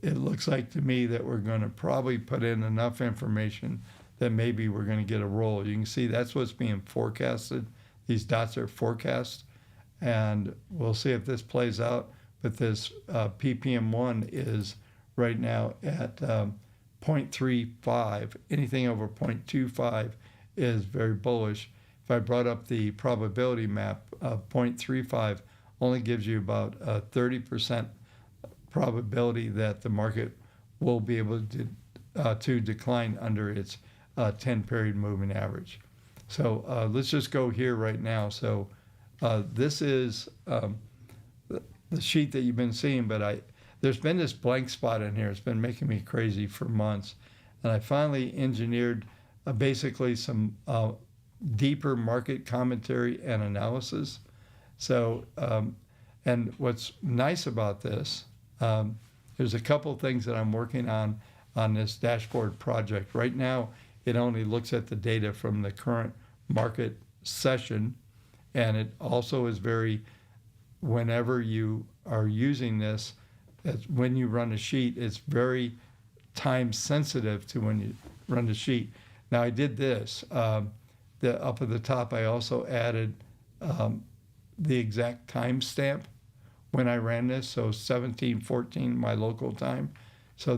It looks like to me that we're going to probably put in enough information that maybe we're going to get a roll. You can see that's what's being forecasted. These dots are forecast, and we'll see if this plays out. But this PPM1 is right now at 0.35. Anything over 0.25 is very bullish. If I brought up the probability map, 0.35 only gives you about a 30% probability that the market will be able to decline under its 10-period moving average. So let's just go here right now. So this is the sheet that you've been seeing, but there's been this blank spot in here. It's been making me crazy for months. And I finally engineered basically some deeper market commentary and analysis. So, and what's nice about this, there's a couple things that I'm working on this dashboard project. Right now, it only looks at the data from the current market session. And it also is very, whenever you are using this, when you run a sheet, it's very time sensitive to when you run the sheet. Now I did this, up at the top, I also added the exact timestamp when I ran this, so 17:14 my local time. So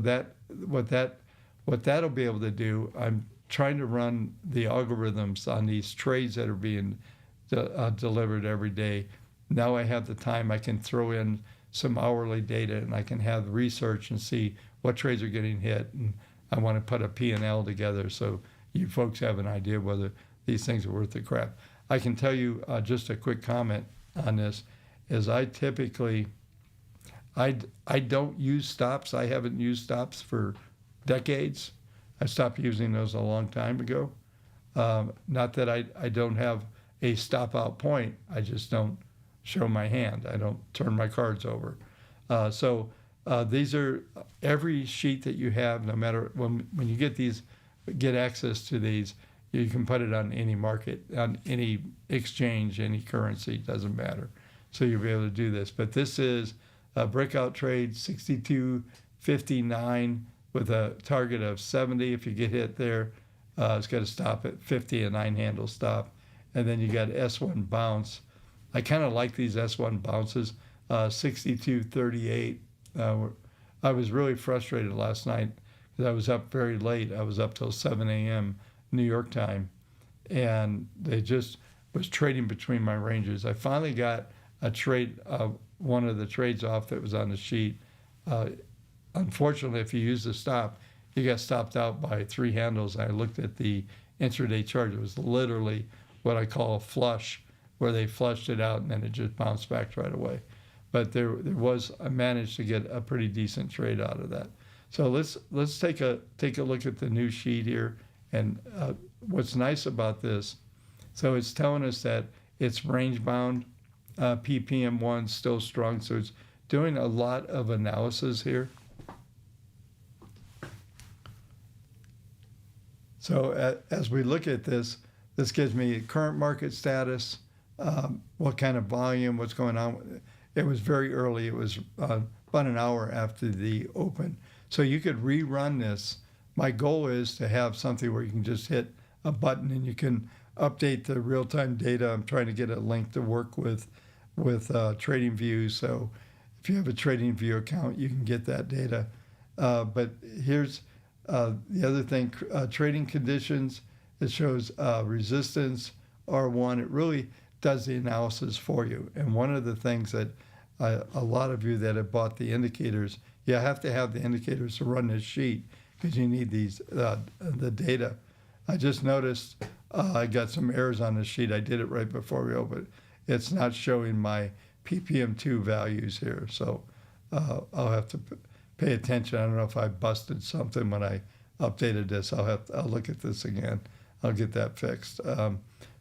what that'll be able to do, I'm trying to run the algorithms on these trades that are being delivered every day. Now I have the time, I can throw in some hourly data, and I can have research and see what trades are getting hit. And I want to put a P&L together so you folks have an idea whether these things are worth the crap. I can tell you just a quick comment on this is I typically, I don't use stops. I haven't used stops for decades. I stopped using those a long time ago. Not that I don't have a stop out point. I just don't show my hand. I don't turn my cards over. So these are every sheet that you have, no matter when you get access to these, you can put it on any market, on any exchange, any currency, doesn't matter. So you'll be able to do this. But this is a breakout trade, 62.59 with a target of 70. If you get hit there, it's got to stop at 50, a 9-handle stop. And then you got S1 bounce. I kind of like these S1 bounces, 62.38. I was really frustrated last night because I was up very late. I was up till 7 a.m. New York time, and they just was trading between my ranges. I finally got a trade, one of the trades off that was on the sheet. Unfortunately, if you use the stop, you got stopped out by 3 handles. I looked at the intraday chart. It was literally what I call a flush, where they flushed it out and then it just bounced back right away. But I managed to get a pretty decent trade out of that. So let's take a look at the new sheet here. And what's nice about this, so it's telling us that it's range bound, PPM1 still strong. So it's doing a lot of analysis here. So as we look at this gives me current market status, what kind of volume, what's going on. It was very early. It was about an hour after the open. So you could rerun this. My goal is to have something where you can just hit a button and you can update the real-time data. I'm trying to get a link to work with TradingView. So if you have a TradingView account, you can get that data. But here's the other thing, trading conditions. It shows resistance, R1. It really does the analysis for you. And one of the things that a lot of you that have bought the indicators, you have to have the indicators to run this sheet because you need these the data. I just noticed I got some errors on this sheet. I did it right before we opened. It's not showing my PPM2 values here, so I'll have to pay attention. I don't know if I busted something when I updated this. I'll look at this again. I'll get that fixed.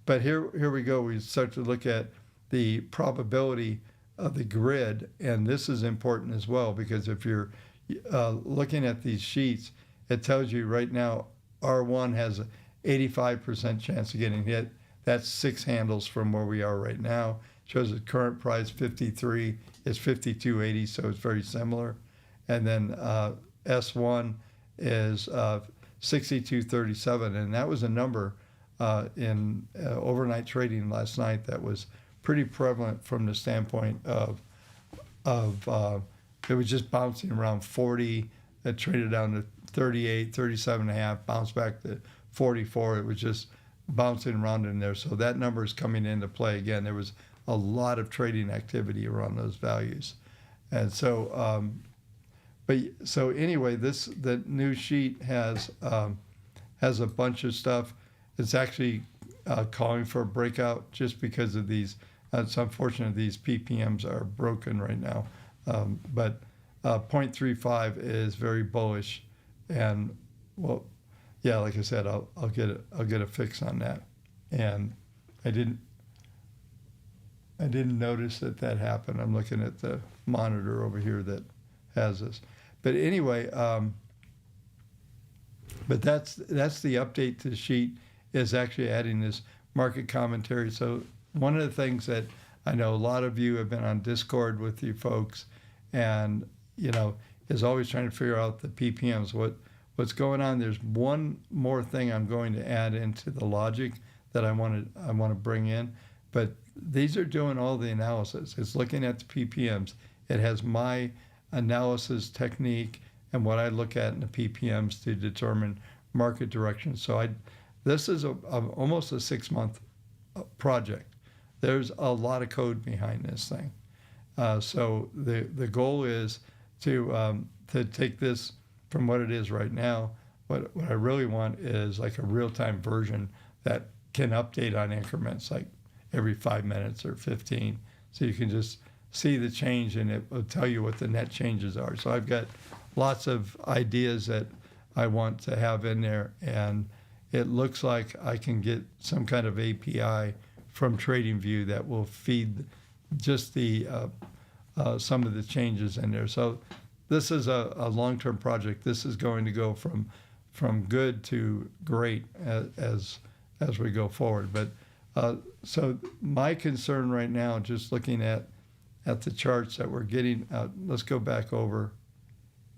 But here we go. We start to look at the probability of the grid, and this is important as well because if you're looking at these sheets, it tells you right now R1 has an 85% chance of getting hit. That's 6 handles from where we are right now. Shows the current price 53 is 52.80, so it's very similar. And then S1 is 62.37, and that was a number in overnight trading last night that was pretty prevalent from the standpoint of it was just bouncing around 40. It traded down to 38, 37 and a half, bounced back to 44. It was just bouncing around in there. So that number is coming into play again. There was a lot of trading activity around those values. And so, so anyway, the new sheet has a bunch of stuff. It's actually calling for a breakout just because of these. It's unfortunate these PPMs are broken right now. But 0.35 is very bullish, and well, yeah, like I said, I'll get a fix on that. And I didn't notice that happened. I'm looking at the monitor over here that has this. But anyway, But that's the update to the sheet, is actually adding this market commentary. So one of the things that I know a lot of you have been on Discord with you folks, and is always trying to figure out the PPMs. What's going on? There's one more thing I'm going to add into the logic that I want to bring in, but these are doing all the analysis. It's looking at the PPMs. It has my analysis technique and what I look at in the PPMs to determine market direction. So this is almost a 6-month project. There's a lot of code behind this thing. So the goal is to take this from what it is right now. What I really want is like a real-time version that can update on increments like every 5 minutes or 15. So you can just see the change and it will tell you what the net changes are. So I've got lots of ideas that I want to have in there, and it looks like I can get some kind of API from TradingView that will feed just the some of the changes in there. So this is a long-term project. This is going to go from good to great as we go forward. But so my concern right now, just looking at the charts that we're getting, let's go back over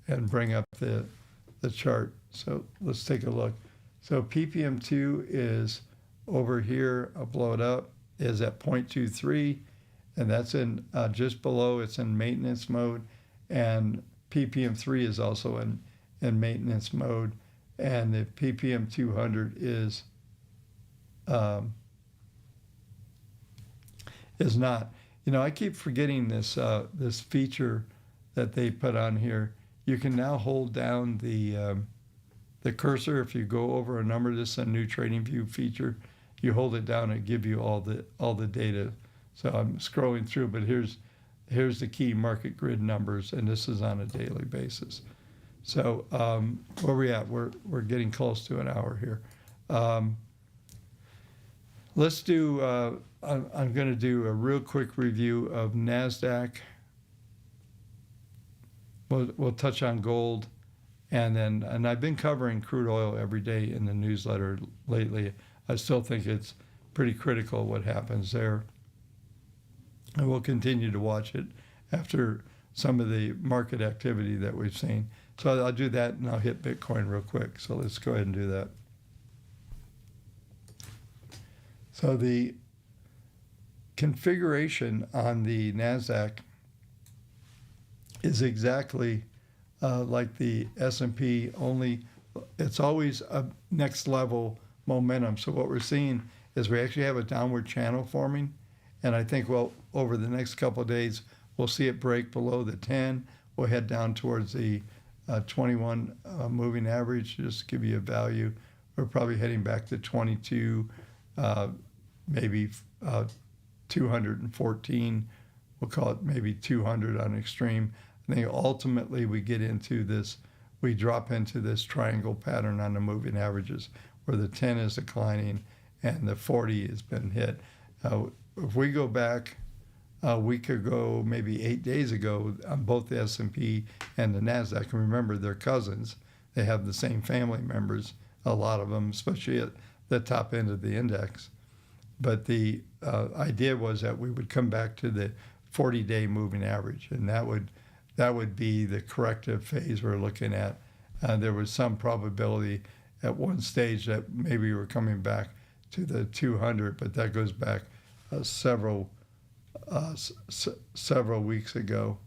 and bring up the chart. So let's take a look. So PPM2 is over here, I'll blow it up, is at 0.23, and that's in just below, it's in maintenance mode, and PPM3 is also in maintenance mode, and the PPM 200 is not. I keep forgetting this feature that they put on here. You can now hold down the cursor if you go over a number. This is a new TradingView feature. You hold it down and give you all the data. So I'm scrolling through, but here's the key market grid numbers, and this is on a daily basis. So where are we at? We're getting close to an hour here. Let's do. I'm going to do a real quick review of NASDAQ. We'll touch on gold, and I've been covering crude oil every day in the newsletter lately. I still think it's pretty critical what happens there, and we'll continue to watch it after some of the market activity that we've seen. So I'll do that, and I'll hit Bitcoin real quick. So let's go ahead and do that. So the configuration on the NASDAQ is exactly like the S&P, only it's always a next level momentum. So what we're seeing is we actually have a downward channel forming, and I think, well, over the next couple of days, we'll see it break below the 10. We'll head down towards the 21 moving average, just to give you a value. We're probably heading back to 22, maybe 214. We'll call it maybe 200 on extreme. I think ultimately we get into this, we drop into this triangle pattern on the moving averages where the 10 is declining and the 40 has been hit. If we go back a week ago, maybe 8 days ago, on both the S&P and the NASDAQ, and remember they're cousins, they have the same family members, a lot of them, especially at the top end of the index. But the idea was that we would come back to the 40-day moving average, and that would be the corrective phase we're looking at. There was some probability at one stage that maybe we're coming back to the 200, but that goes back several weeks ago.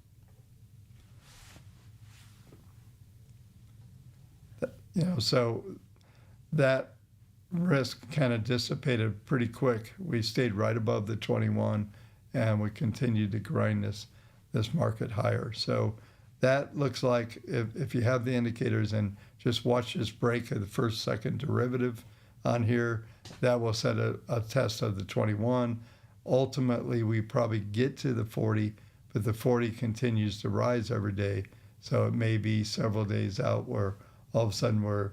So that risk kind of dissipated pretty quick. We stayed right above the 21, and we continued to grind this market higher. So that looks like, if you have the indicators and just watch this break of the first second derivative on here, that will set a test of the 21. Ultimately, we probably get to the 40, but the 40 continues to rise every day. So it may be several days out where all of a sudden we're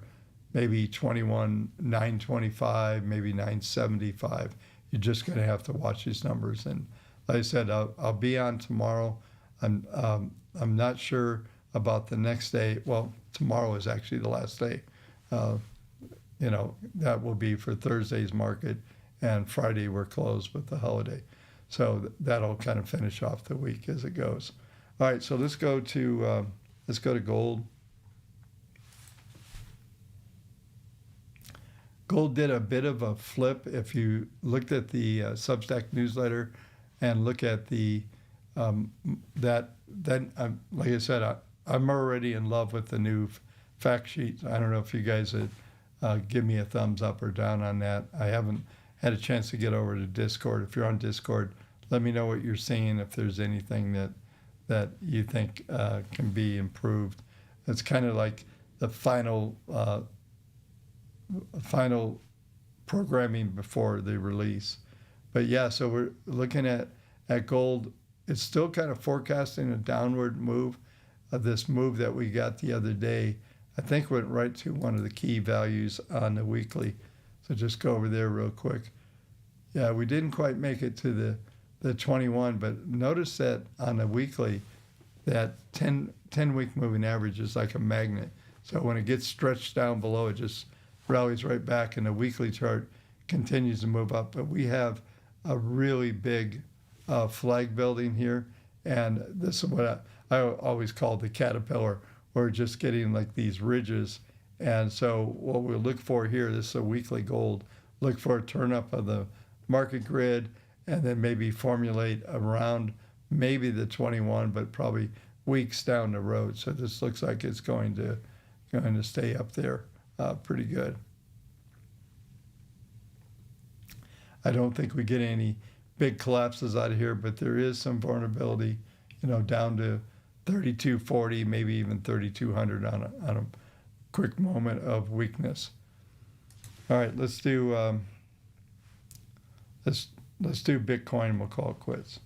maybe 21, 925, maybe 975. You're just going to have to watch these numbers. And like I said, I'll be on tomorrow. I'm not sure about the next day. Well, tomorrow is actually the last day that will be for Thursday's market, and Friday we're closed with the holiday. So that'll kind of finish off the week as it goes. All right, so let's go to gold. Gold did a bit of a flip. If you looked at the Substack newsletter and look at the like I said, I'm already in love with the new fact sheet. I don't know if you guys would give me a thumbs up or down on that. I haven't had a chance to get over to Discord. If you're on Discord, let me know what you're seeing, if there's anything that you think can be improved. It's kind of like the final programming before the release. But yeah, so we're looking at gold. It's still kind of forecasting a downward move. This move that we got the other day, I think went right to one of the key values on the weekly. So just go over there real quick. Yeah, we didn't quite make it to the 21, but notice that on the weekly, that 10-week moving average is like a magnet. So when it gets stretched down below, it just rallies right back, and the weekly chart continues to move up. But we have a really big flag building here, and this is what I always call the caterpillar. We're just getting like these ridges, and so what we'll look for here, this is a weekly gold, look for a turn up of the market grid, and then maybe formulate around maybe the 21, but probably weeks down the road. So this looks like it's going to stay up there pretty good. I don't think we get any big collapses out of here, but there is some vulnerability, down to 3240, maybe even 3200 on a quick moment of weakness. All right, let's do Bitcoin, and we'll call it quits.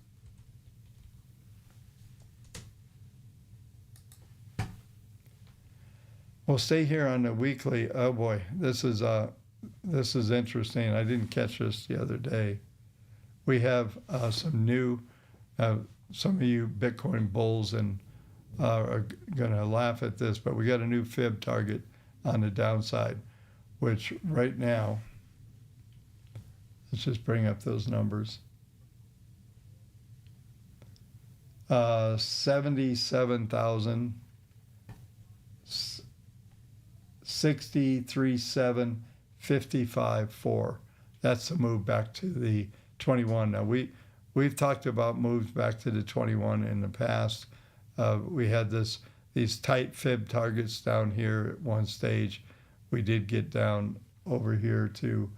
We'll stay here on the weekly. Oh boy, this is interesting. I didn't catch this the other day. We have some new, some of you Bitcoin bulls and are going to laugh at this, but we got a new fib target on the downside, which right now, let's just bring up those numbers. 77,000, 63,755.4. That's the move back to the 21. Now we've talked about moves back to the 21 in the past. We had these tight fib targets down here at one stage. We did get down over here to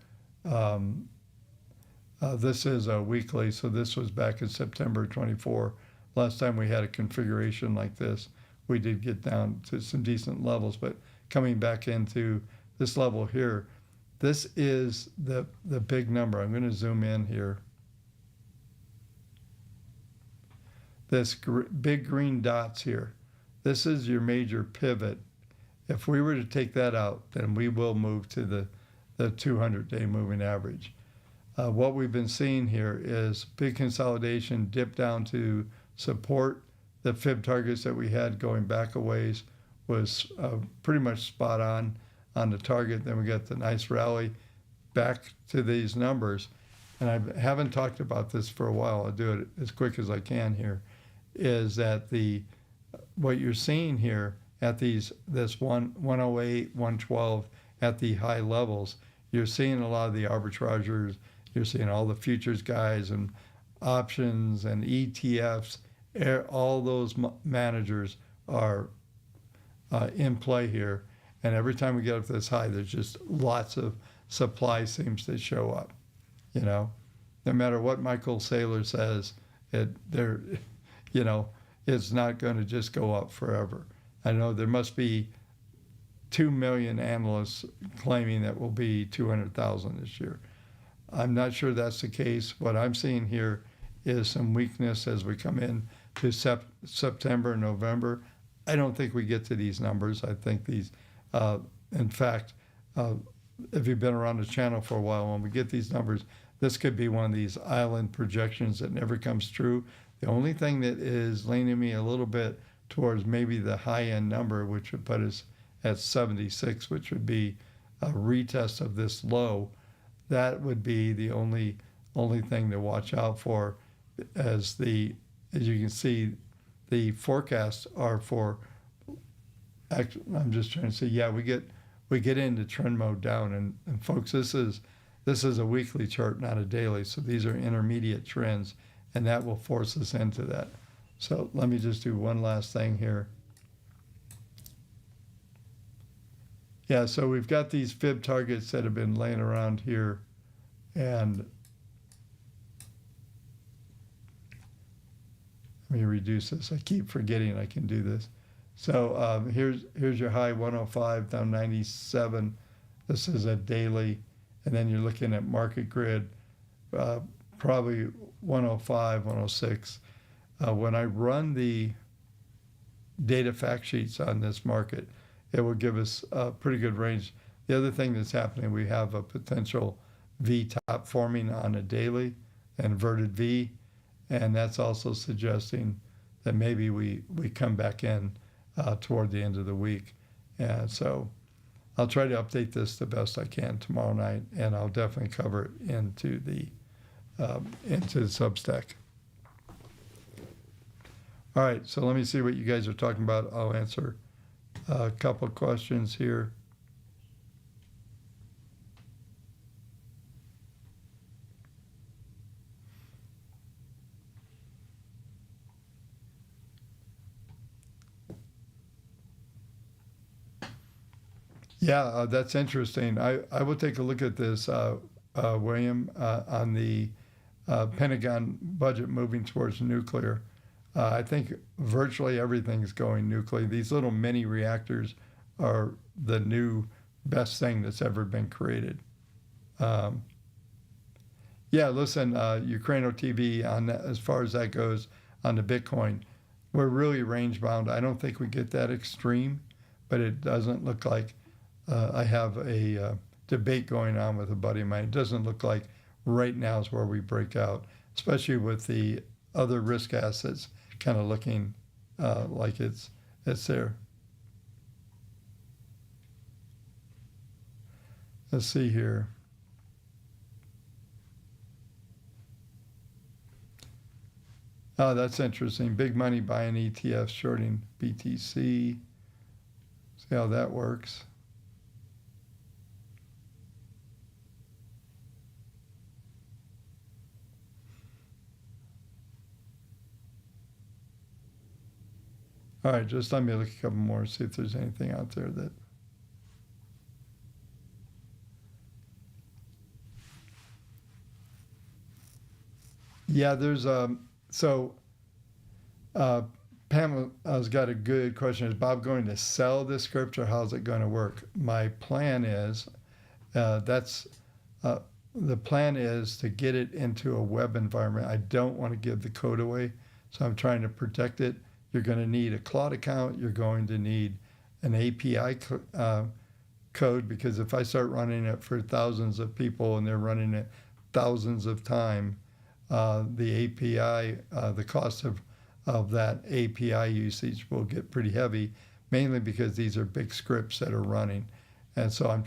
this is a weekly, so this was back in September 24. Last time we had a configuration like this, we did get down to some decent levels, but coming back into this level here, this is the big number. I'm going to zoom in here. This big green dots here, this is your major pivot. If we were to take that out, then we will move to the 200-day moving average. What we've been seeing here is big consolidation, dip down to support. The fib targets that we had going back a ways was pretty much spot on the target. Then we got the nice rally back to these numbers. And I haven't talked about this for a while. I'll do it as quick as I can here. Is that what you're seeing here at this 108, 112 at the high levels, you're seeing a lot of the arbitrageurs, you're seeing all the futures guys and options and ETFs, all those managers are in play here. And every time we get up this high, there's just lots of supply seems to show up. No matter what Michael Saylor says, it's not going to just go up forever. I know there must be 2 million analysts claiming that will be 200,000 this year. I'm not sure that's the case. What I'm seeing here is some weakness as we come in to September and November. I don't think we get to these numbers. I think these, in fact, if you've been around the channel for a while, when we get these numbers, this could be one of these island projections that never comes true. The only thing that is leaning me a little bit towards maybe the high-end number, which would put us at 76, which would be a retest of this low. That would be the only thing to watch out for, as you can see, the forecasts are for. I'm just trying to say, yeah, we get into trend mode down, and folks, this is a weekly chart, not a daily. So these are intermediate trends, and that will force us into that. So let me just do one last thing here. Yeah, so we've got these fib targets that have been laying around here, and let me reduce this. I keep forgetting I can do this. So here's your high 105 down 97. This is a daily, and then you're looking at market grid, probably 105, 106. When I run the data fact sheets on this market, it will give us a pretty good range. The other thing that's happening, we have a potential V top forming on a daily, an inverted V, and that's also suggesting that maybe we come back in toward the end of the week. And so I'll try to update this the best I can tomorrow night, and I'll definitely cover it into the Substack. All right, so let me see what you guys are talking about. I'll answer a couple of questions here. Yeah, that's interesting. I will take a look at this, William, on the Pentagon budget moving towards nuclear. I think virtually everything's going nuclear. These little mini reactors are the new best thing that's ever been created. Yeah, listen, Ukraino TV, on that, as far as that goes, on the Bitcoin, we're really range bound. I don't think we get that extreme, but it doesn't look like. I have a debate going on with a buddy of mine. It doesn't look like right now is where we break out, especially with the other risk assets kind of looking like it's there. Let's see here. Oh, that's interesting. Big money buying ETFs, shorting BTC. See how that works. All right, just let me look a couple more, see if there's anything out there that. Yeah, there's Pamela's got a good question. Is Bob going to sell this script, or how's it going to work? My plan is, the plan is to get it into a web environment. I don't want to give the code away, so I'm trying to protect it. You're going to need a cloud account. You're going to need an API code, because if I start running it for thousands of people and they're running it thousands of times, the API, the cost of that API usage will get pretty heavy, mainly because these are big scripts that are running. And so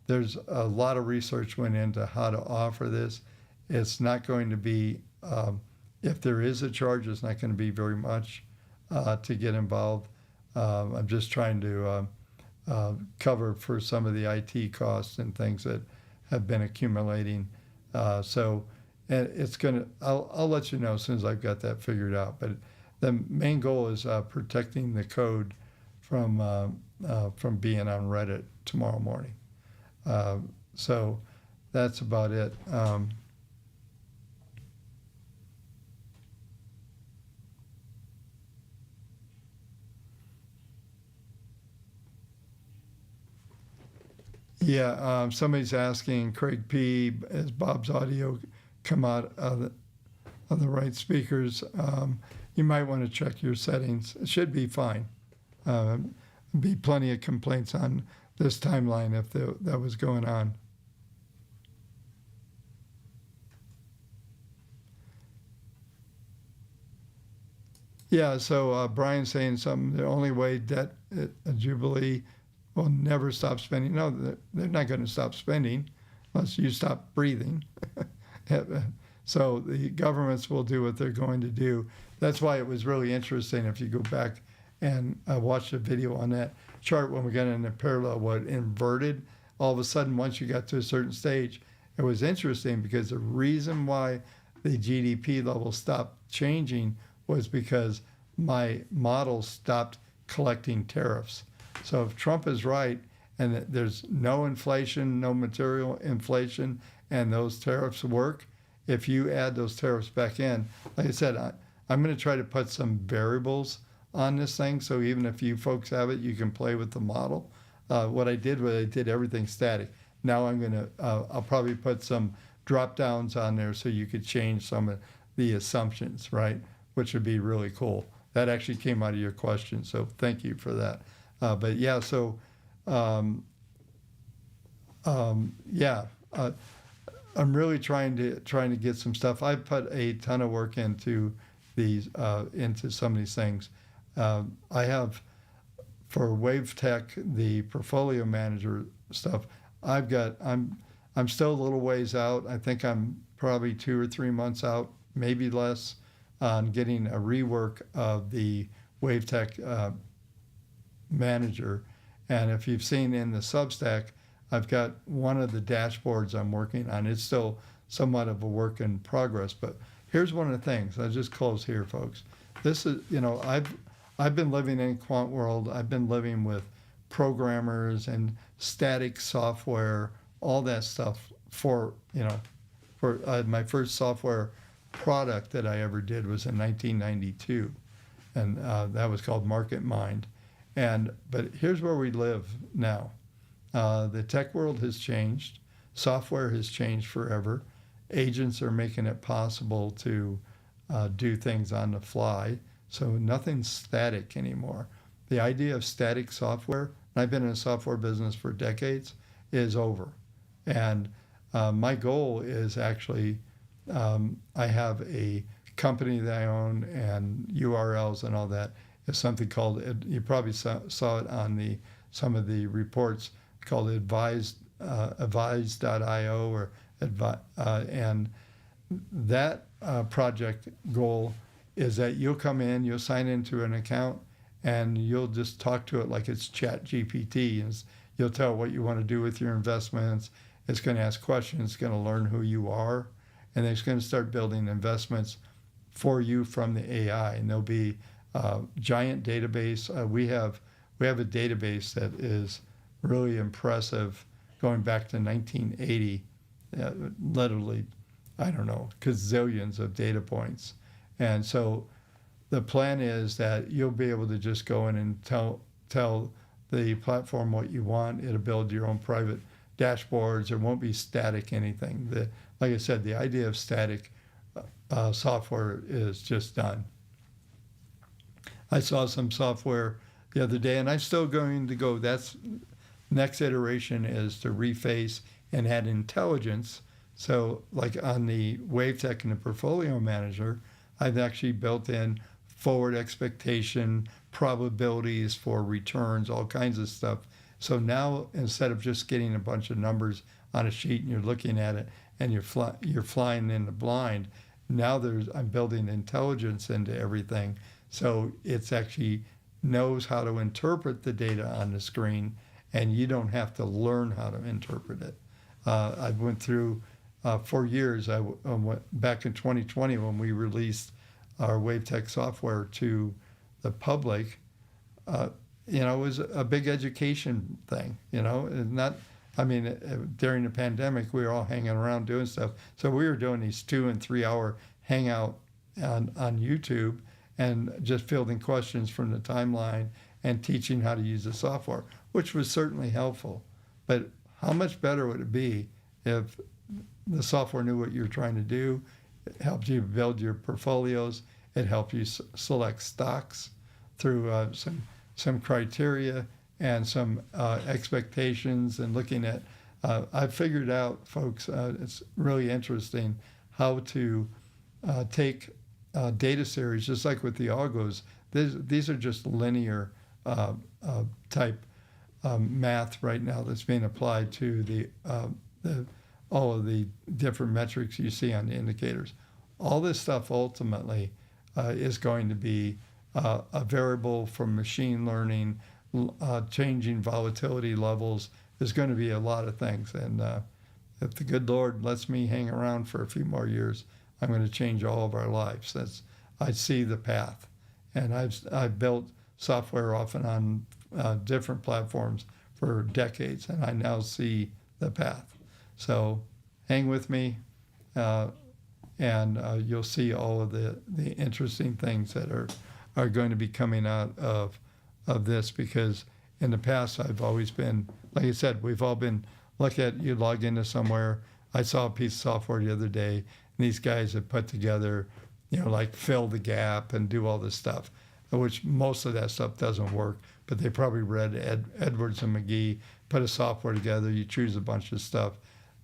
there's a lot of research went into how to offer this. It's not going to be, if there is a charge, it's not going to be very much to get involved. I'm just trying to cover for some of the IT costs and things that have been accumulating. And it's I'll let you know as soon as I've got that figured out. But the main goal is protecting the code from being on Reddit tomorrow morning. So that's about it. Yeah, somebody's asking, Craig P., is Bob's audio come out of the right speakers? You might want to check your settings. It should be fine. Be plenty of complaints on this timeline if that was going on. Yeah, so Brian's saying something. The only way debt Jubilee will never stop spending. No, they're not going to stop spending unless you stop breathing. So the governments will do what they're going to do. That's why it was really interesting if you go back and watch the video on that chart when we got in the parallel, what inverted. All of a sudden, once you got to a certain stage, it was interesting because the reason why the GDP level stopped changing was because my model stopped collecting tariffs. So if Trump is right and that there's no inflation, no material inflation, and those tariffs work, if you add those tariffs back in, like I said, I'm going to try to put some variables on this thing. So even if you folks have it, you can play with the model. What I did was I did everything static. Now I'll probably put some drop downs on there so you could change some of the assumptions, right? Which would be really cool. That actually came out of your question, so thank you for that. But yeah, so yeah, I'm really trying to get some stuff. I put a ton of work into these into some of these things. I have for WaveTech the portfolio manager stuff. I'm still a little ways out. I think I'm probably 2 or 3 months out, maybe less, on getting a rework of the WaveTech manager. And if you've seen in the Substack, I've got one of the dashboards I'm working on. It's still somewhat of a work in progress, but here's one of the things. I'll just close here, folks. This is, I've been living in quant world. I've been living with programmers and static software, all that stuff for my first software product that I ever did was in 1992, and that was called Market Mind. But here's where we live now. The tech world has changed. Software has changed forever. Agents are making it possible to do things on the fly. So nothing's static anymore. The idea of static software, and I've been in the software business for decades, is over. And my goal is actually, I have a company that I own and URLs and all that. It's something called, you probably saw it on some of the reports, called advise.io or and that project goal is that you'll come in, you'll sign into an account, and you'll just talk to it like it's Chat GPT. And you'll tell it what you want to do with your investments. It's going to ask questions. It's going to learn who you are, and it's going to start building investments for you from the AI. And there'll be a giant database. We have a database that is really impressive, going back to 1980. Literally, I don't know, gazillions of data points. And so the plan is that you'll be able to just go in and tell the platform what you want. It'll build your own private dashboards. There won't be static anything. Like I said, the idea of static software is just done. I saw some software the other day, and I'm still going to go. That's next iteration is to reface and add intelligence. So like on the WaveTech and the Portfolio Manager, I've actually built in forward expectation, probabilities for returns, all kinds of stuff. So now instead of just getting a bunch of numbers on a sheet and you're looking at it and you're flying in the blind, now I'm building intelligence into everything. So it's actually knows how to interpret the data on the screen, and you don't have to learn how to interpret it. I went through for years. I went back in 2020 when we released our WaveTech software to the public. It was a big education thing. During the pandemic, we were all hanging around doing stuff. So we were doing these 2 and 3 hour hangout on YouTube and just fielding questions from the timeline and teaching how to use the software, which was certainly helpful. But how much better would it be if the software knew what you're trying to do? It helped you build your portfolios. It helped you select stocks through some criteria and some expectations, and looking at, I figured out, folks, it's really interesting how to take data series, just like with the algos. These are just linear type math right now that's being applied to the all of the different metrics you see on the indicators. All this stuff ultimately is going to be a variable from machine learning, changing volatility levels. There's going to be a lot of things. And if the good Lord lets me hang around for a few more years, I'm going to change all of our lives. I see the path. And I've built software often on different platforms for decades, and I now see the path. So hang with me, and you'll see all of the interesting things that are going to be coming out of this, because in the past I've always been, like I said, we've all been, look at, you log into somewhere. I saw a piece of software the other day, and these guys have put together, like fill the gap and do all this stuff, which most of that stuff doesn't work, but they probably read Edwards and McGee, put a software together, you choose a bunch of stuff.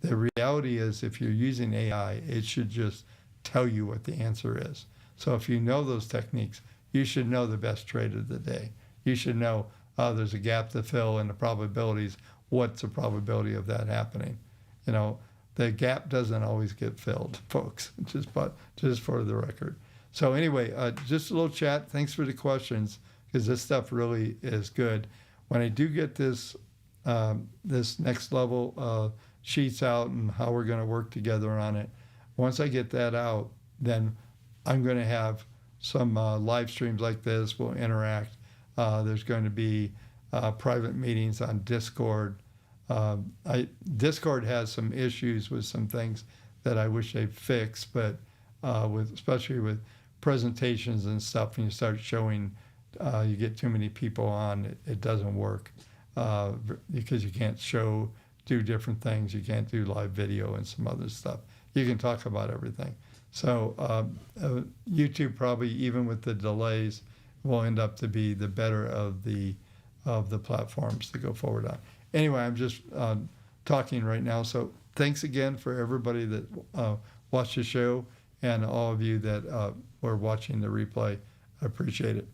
The reality is, if you're using AI, it should just tell you what the answer is. So if you know those techniques, you should know the best trade of the day. You should know, there's a gap to fill in the probabilities. What's the probability of that happening? The gap doesn't always get filled, folks, just for the record. So anyway, just a little chat. Thanks for the questions, because this stuff really is good. When I do get this next level sheets out and how we're going to work together on it, once I get that out, then I'm going to have some live streams like this. We'll interact. There's going to be private meetings on Discord. Discord has some issues with some things that I wish they fixed, but especially with presentations and stuff, and you start showing, you get too many people on, it doesn't work, because you can't do different things. You can't do live video and some other stuff. You can talk about everything. So YouTube, probably even with the delays, will end up to be the better of the platforms to go forward on. Anyway, I'm just talking right now. So thanks again for everybody that watched the show, and all of you that were watching the replay. I appreciate it.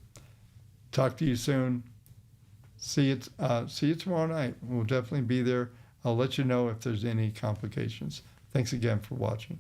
Talk to you soon. See you tomorrow night. We'll definitely be there. I'll let you know if there's any complications. Thanks again for watching.